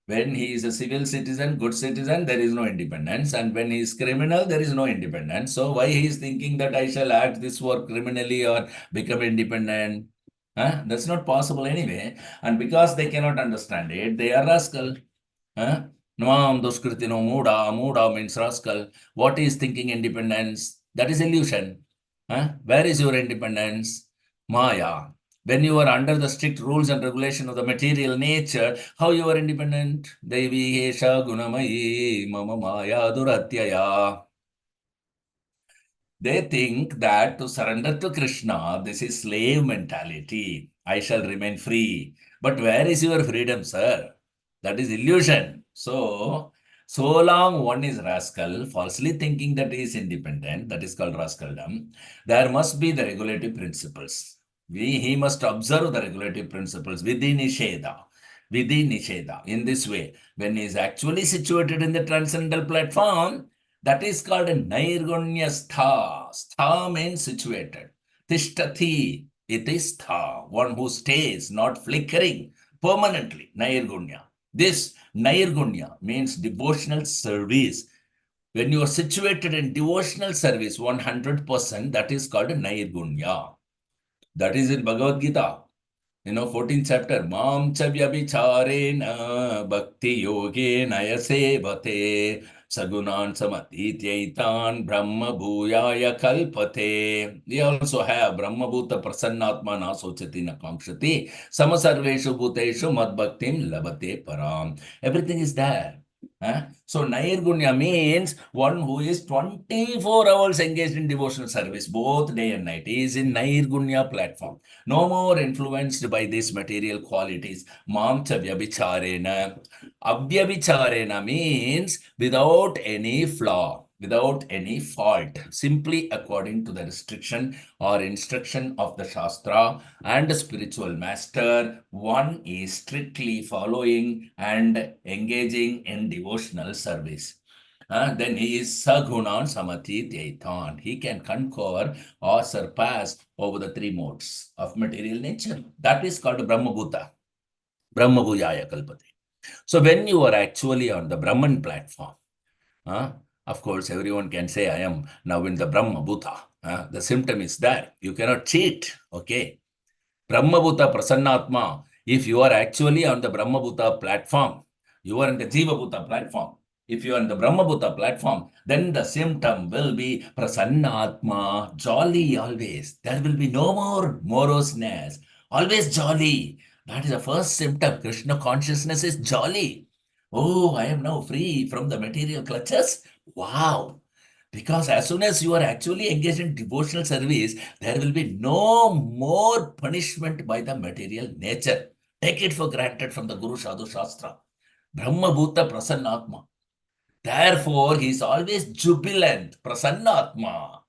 When he is a civil citizen, good citizen, there is no independence. And when he is criminal, there is no independence. So why he is thinking that I shall act this work criminally or become independent? That's not possible anyway. And because they cannot understand it, they are rascal. Noam Duskritino Muda, Muda means rascal. What is thinking independence? That is illusion. Where is your independence? Maya. When you are under the strict rules and regulation of the material nature, how you are independent? Devi Esha Gunamayi Mama Maya Duratyaya. They think that to surrender to Krishna, this is slave mentality. I shall remain free. But where is your freedom, sir? That is illusion. So long one is rascal, falsely thinking that he is independent, that is called rascaldom, there must be the regulative principles. He must observe the regulative principles within Nisheda. Within Nisheda. In this way, when he is actually situated in the transcendental platform, that is called a Nairgunya Stha. Stha means situated. Tishtati, it is Stha, one who stays, not flickering, permanently. Nairgunya. This Nairgunya means devotional service. When you are situated in devotional service 100%, that is called a Nairgunya. That is in Bhagavad Gita. 14th chapter. Mam cha vyabhicharena bhakti yogena yasevate sagunan samatityaitan brahma bhuyaya kalpate. We also have Brahma bhuta prasannatma na sochati na kamshati samasarveshu bhuteshu mad bhaktim labate param. Everything is there. So Nairgunya means one who is 24 hours engaged in devotional service, both day and night. He is in Nairgunya platform. No more influenced by these material qualities. Mamcha vyabhicharena. Abhyabhicharena means without any flaw, without any fault, simply according to the restriction or instruction of the Shastra and the spiritual master, one is strictly following and engaging in devotional service. Then he is Sagunan Samati Daitan. He can conquer or surpass over the three modes of material nature. That is called Brahma Bhuta. Brahma Bhuyaya Kalpate. So when you are actually on the Brahman platform, of course, everyone can say, I am now in the Brahma Bhuta. The symptom is there. You cannot cheat. Okay. Brahma Bhuta Prasannatma. If you are actually on the Brahma Bhuta platform, you are in the Jiva Bhuta platform. If you are in the Brahma Bhuta platform, then the symptom will be Prasannatma, jolly always. There will be no more moroseness. Always jolly. That is the first symptom. Krishna consciousness is jolly. Oh, I am now free from the material clutches. Wow. Because as soon as you are actually engaged in devotional service, there will be no more punishment by the material nature. Take it for granted from the Guru Sadhu Shastra. Brahma Bhuta Prasannatma. Therefore, he is always jubilant, prasannatma.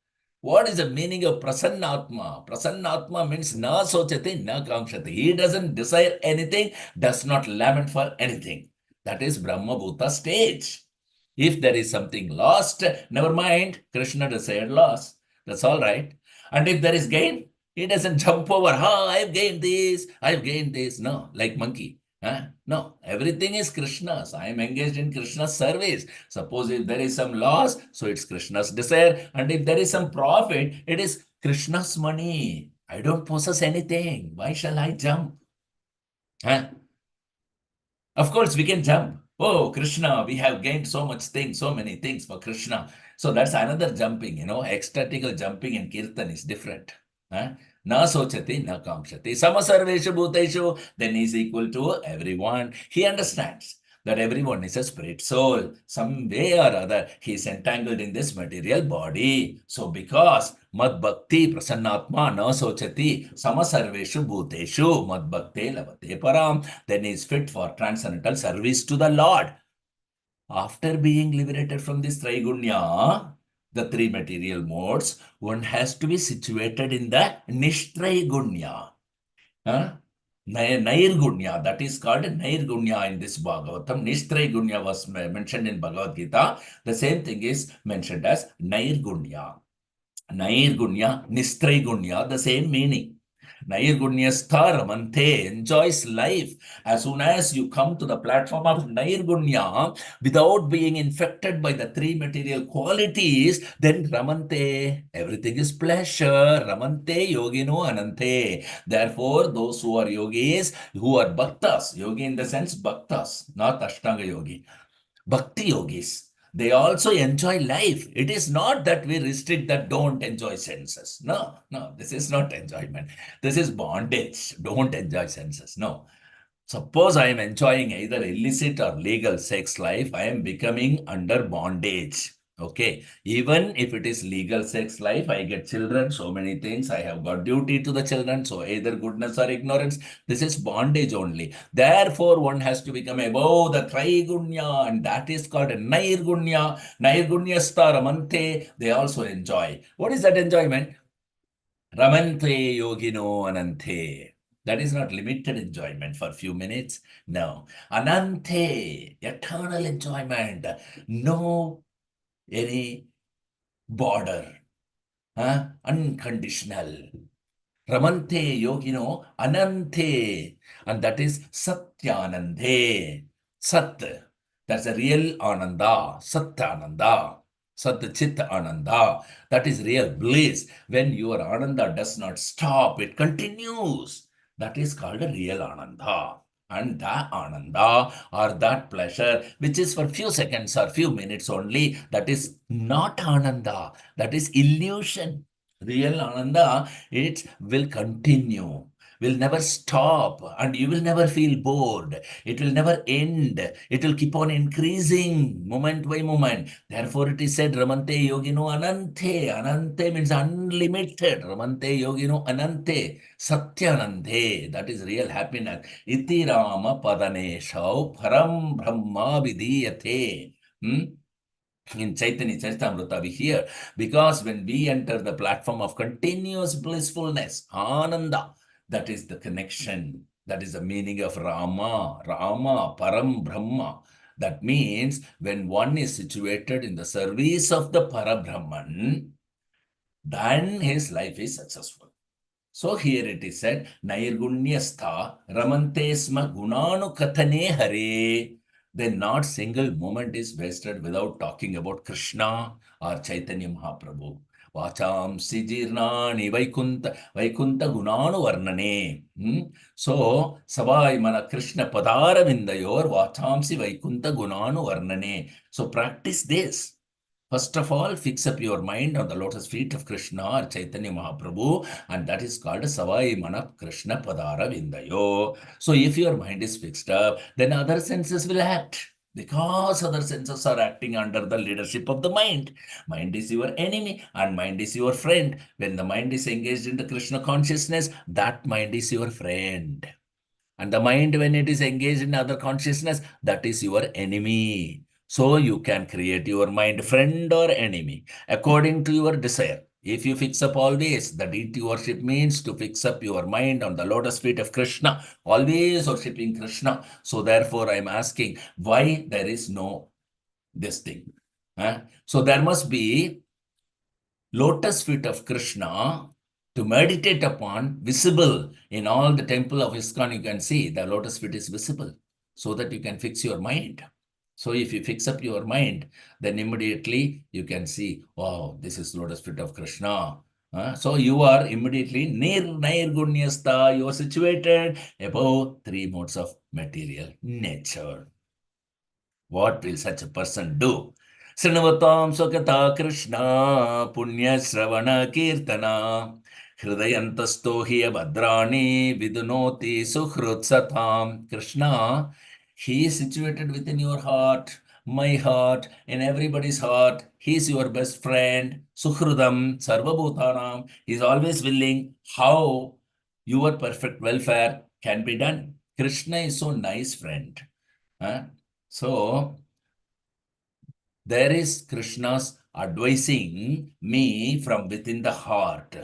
What is the meaning of prasannatma? Prasannatma means na sochate, na kamshate. He doesn't desire anything, does not lament for anything. That is Brahma Bhuta stage. If there is something lost, never mind, Krishna desired loss. That's all right. And if there is gain, he doesn't jump over, I've gained this, I've gained this. No, like monkey. No, everything is Krishna's. I am engaged in Krishna's service. Suppose if there is some loss, so it's Krishna's desire. And if there is some profit, it is Krishna's money. I don't possess anything. Why shall I jump? Huh? Of course, we can jump. Oh, Krishna, we have gained so much things, so many things for Krishna. So that's another jumping, ecstatical jumping in Kirtan is different. Na sochati, na kamshati. Samasarveshu bhuteshu, then he is equal to everyone. He understands that everyone is a spirit soul. Some way or other, he is entangled in this material body. So because mad bhakti prasannatma na sochati samasarveshu bhuteshu mad bhakti lavate param, then he is fit for transcendental service to the Lord. After being liberated from this Traigunya, the three material modes, one has to be situated in the Nishtraigunya. Nairgunya, that is called Nairgunya in this Bhagavatam. Nishtraigunya was mentioned in Bhagavad Gita. The same thing is mentioned as Nairgunya. Nairgunya, Nishtraigunya, the same meaning. Nairgunyastha Ramante enjoys life. As soon as you come to the platform of Nairgunya without being infected by the three material qualities, then Ramante, everything is pleasure. Ramante Yogino Anante. Therefore, those who are yogis, who are bhaktas, yogi in the sense bhaktas, not Ashtanga yogi, bhakti yogis, they also enjoy life. It is not that we restrict that don't enjoy senses. No, this is not enjoyment. This is bondage. Don't enjoy senses. No. Suppose I am enjoying either illicit or legal sex life, I am becoming under bondage. Okay. Even if it is legal sex life, I get children, so many things. I have got duty to the children. So either goodness or ignorance. This is bondage only. Therefore, one has to become above the Traigunya, and that is called Nairgunya. Nairgunyastha Ramante. They also enjoy. What is that enjoyment? Ramante Yogino Anante. That is not limited enjoyment for a few minutes. No. Anante, eternal enjoyment. No any border. Unconditional. Ramante Yogino Anante. And that is Satyanande. Sat. That's a real Ananda. Satyananda. Sat Chit Ananda. That is real bliss. When your Ananda does not stop, it continues. That is called a real Ananda. And that Ananda or that pleasure, which is for few seconds or few minutes only, that is not Ananda. That is illusion. Real Ananda, it will continue, will never stop, and you will never feel bored. It will never end. It will keep on increasing moment by moment. Therefore, it is said, Ramante Yogino Anante. Anante means unlimited. Ramante Yogino Anante. Satyanande. That is real happiness. Iti Rama Padaneshau Param Brahma Vidiyate. In Chaitanya Charitamrita, we hear, because when we enter the platform of continuous blissfulness, Ananda, that is the connection. That is the meaning of Rama, Param Brahma. That means when one is situated in the service of the Parabrahman, then his life is successful. So here it is said, Nairgunyastha Ramante Sma Gunanu Kathane Hare. Then not single moment is wasted without talking about Krishna or Chaitanya Mahaprabhu. Vacham Sijirnani Vaikunta Gunanu Varnane. So, Savai Mana Krishna Padara Vindayor Vachamsi Vaikunta Gunanu Varnane. So practice this. First of all, fix up your mind on the lotus feet of Krishna or Chaitanya Mahaprabhu, and that is called Savai Mana Krishna Padara Vindayo. So if your mind is fixed up, then other senses will act. Because other senses are acting under the leadership of the mind. Mind is your enemy and mind is your friend. When the mind is engaged in the Krishna consciousness, that mind is your friend. And the mind, when it is engaged in other consciousness, that is your enemy. So you can create your mind friend or enemy according to your desire. If you fix up always, the deity worship means to fix up your mind on the lotus feet of Krishna, always worshiping Krishna. So therefore, I'm asking why there is no this thing. So there must be lotus feet of Krishna to meditate upon, visible in all the temple of ISKCON. You can see the lotus feet is visible so that you can fix your mind. So if you fix up your mind, then immediately you can see, wow, this is lotus feet of Krishna. So you are immediately nirgunyasta, you are situated above three modes of material nature. What will such a person do? Srinavatam Sukata Krishna Punya Sravana Kirtana Hridayantasto Hiya Bhadrani Vidunoti Suhrut Satam. Krishna, he is situated within your heart, my heart, in everybody's heart. He is your best friend. Suhrudam Sarvabhutanam. He is always willing how your perfect welfare can be done. Krishna is so nice friend. So there is Krishna's advising me from within the heart.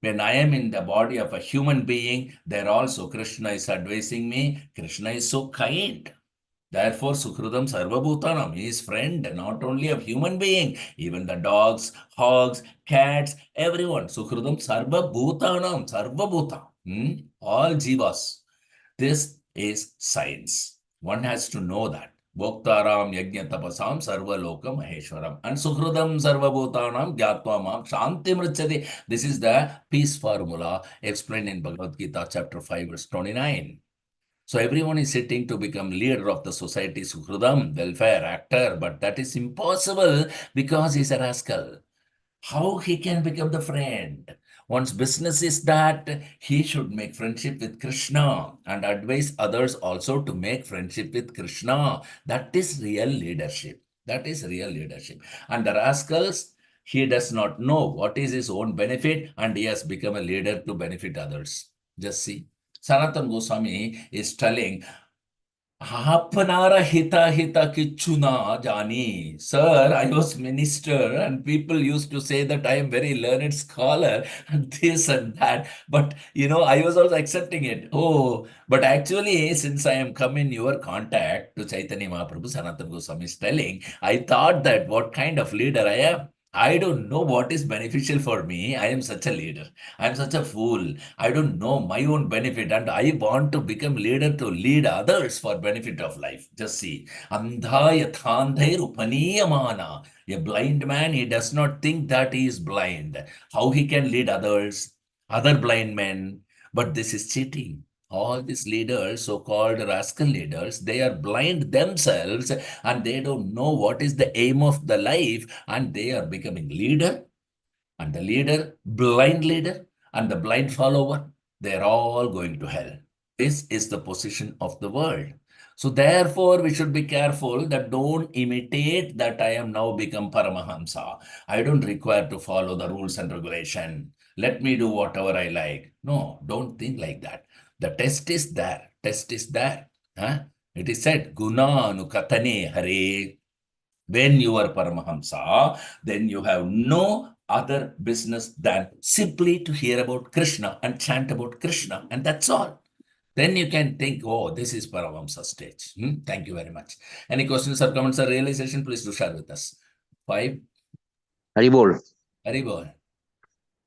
When I am in the body of a human being, there also Krishna is advising me. Krishna is so kind. Therefore, Sukhrudam Sarvabhutanam, he is friend not only of human being, even the dogs, hogs, cats, everyone. Sukhrudam Sarvabhutanam, Sarvabhuta, all jivas. This is science. One has to know that. Bhoktaram yajna tapasam sarva loka maheshwaram. And Sukhrudam sarvabhutanam gyatva mam shanti mrichyate. This is the peace formula explained in Bhagavad Gita chapter 5 verse 29. So everyone is sitting to become leader of the society, Sukhrudam, welfare, actor, but that is impossible because he's a rascal. How he can become the friend? One's business is that he should make friendship with Krishna and advise others also to make friendship with Krishna. That is real leadership. That is real leadership. And the rascals, he does not know what is his own benefit and he has become a leader to benefit others. Just see. Sanatan Goswami is telling, Hapanara hita hita kichuna jani. Sir, I was minister and people used to say that I am very learned scholar and this and that. But, I was also accepting it. Oh, but actually, since I am come in your contact to Chaitanya Mahaprabhu, Sanatana Goswami is telling, I thought that what kind of leader I am. I don't know what is beneficial for me. I am such a leader. I am such a fool. I don't know my own benefit and I want to become leader to lead others for benefit of life. Just see. Andha yathandhair upaniyamana. A blind man, he does not think that he is blind. How he can lead others, other blind men. But this is cheating. All these leaders, so-called rascal leaders, they are blind themselves and they don't know what is the aim of the life and they are becoming leader and the leader, blind leader and the blind follower, they're all going to hell. This is the position of the world. So therefore, we should be careful that don't imitate that I am now become Paramahamsa. I don't require to follow the rules and regulation. Let me do whatever I like. No, don't think like that. The test is there. Test is there. It is said, Guna Anukatane Hare. When you are Paramahamsa, then you have no other business than simply to hear about Krishna and chant about Krishna. And that's all. Then you can think, oh, this is Paramahamsa stage. Thank you very much. Any questions or comments or realization, please do share with us. 5. Haribol. Haribol.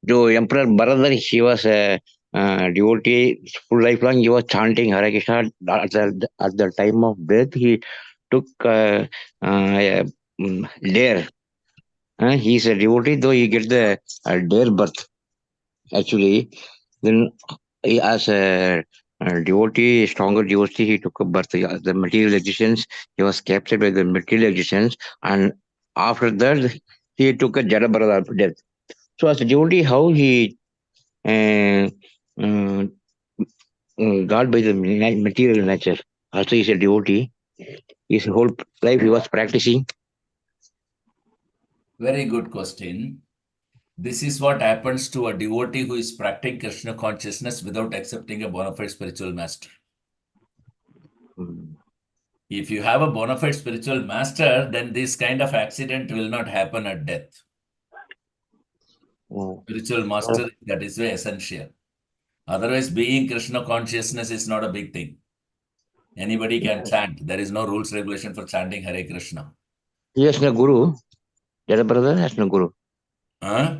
So Emperor Bharadar, he was a devotee full life long. He was chanting Hare Krishna. At the time of death, he took dare. He is a devotee, though he gets the dare birth. Actually, then he, as a devotee, stronger devotee, he took a birth. The material existence, he was captured by the material existence, and after that, he took a Jada Bharadar death. So as a devotee, how he uh, uh, got by the material nature. Also, he's a devotee. His whole life he was practicing. Very good question. This is what happens to a devotee who is practicing Krishna consciousness without accepting a bona fide spiritual master. If you have a bona fide spiritual master, then this kind of accident will not happen at death. Oh. Spiritual master, that is very essential. Otherwise, being Krishna consciousness is not a big thing. Anybody can chant. There is no rules regulation for chanting Hare Krishna. He has no guru. Jada brother has no guru. Huh?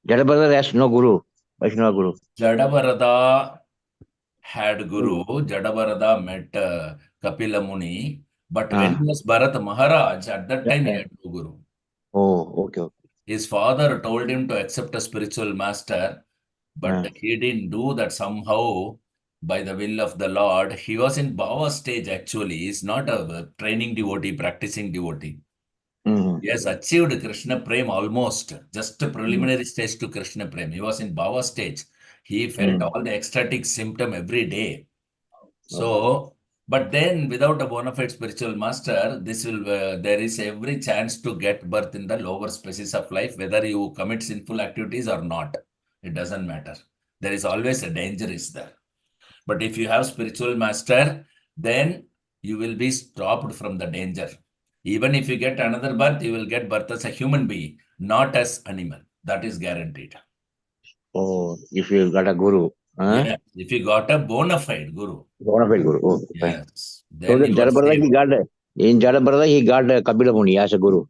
Jada brother has no guru. Vaishnava guru. Jadavarada had Guru. Jadavarada met Kapila Muni. But when he was Bharat Maharaj, at that time he had no Guru. Oh, okay. His father told him to accept a spiritual master, but he didn't do that somehow by the will of the Lord. He was in Bhava stage actually. He's not a training devotee, practicing devotee. He has achieved Krishna Prem almost, just a preliminary stage to Krishna Prem. He was in Bhava stage. He felt all the ecstatic symptom every day. So, but then without a bona fide spiritual master, this will there is every chance to get birth in the lower species of life, whether you commit sinful activities or not. It doesn't matter. There is always a danger is there. But if you have spiritual master, then you will be stopped from the danger. Even if you get another birth, you will get birth as a human being, not as animal. That is guaranteed. Oh, if you got a guru. Yeah, if you got a bona fide guru. Bona fide guru. Oh, fine. Yes. So Then the you are Jada brother, saved. he got Kapila Muni as a guru.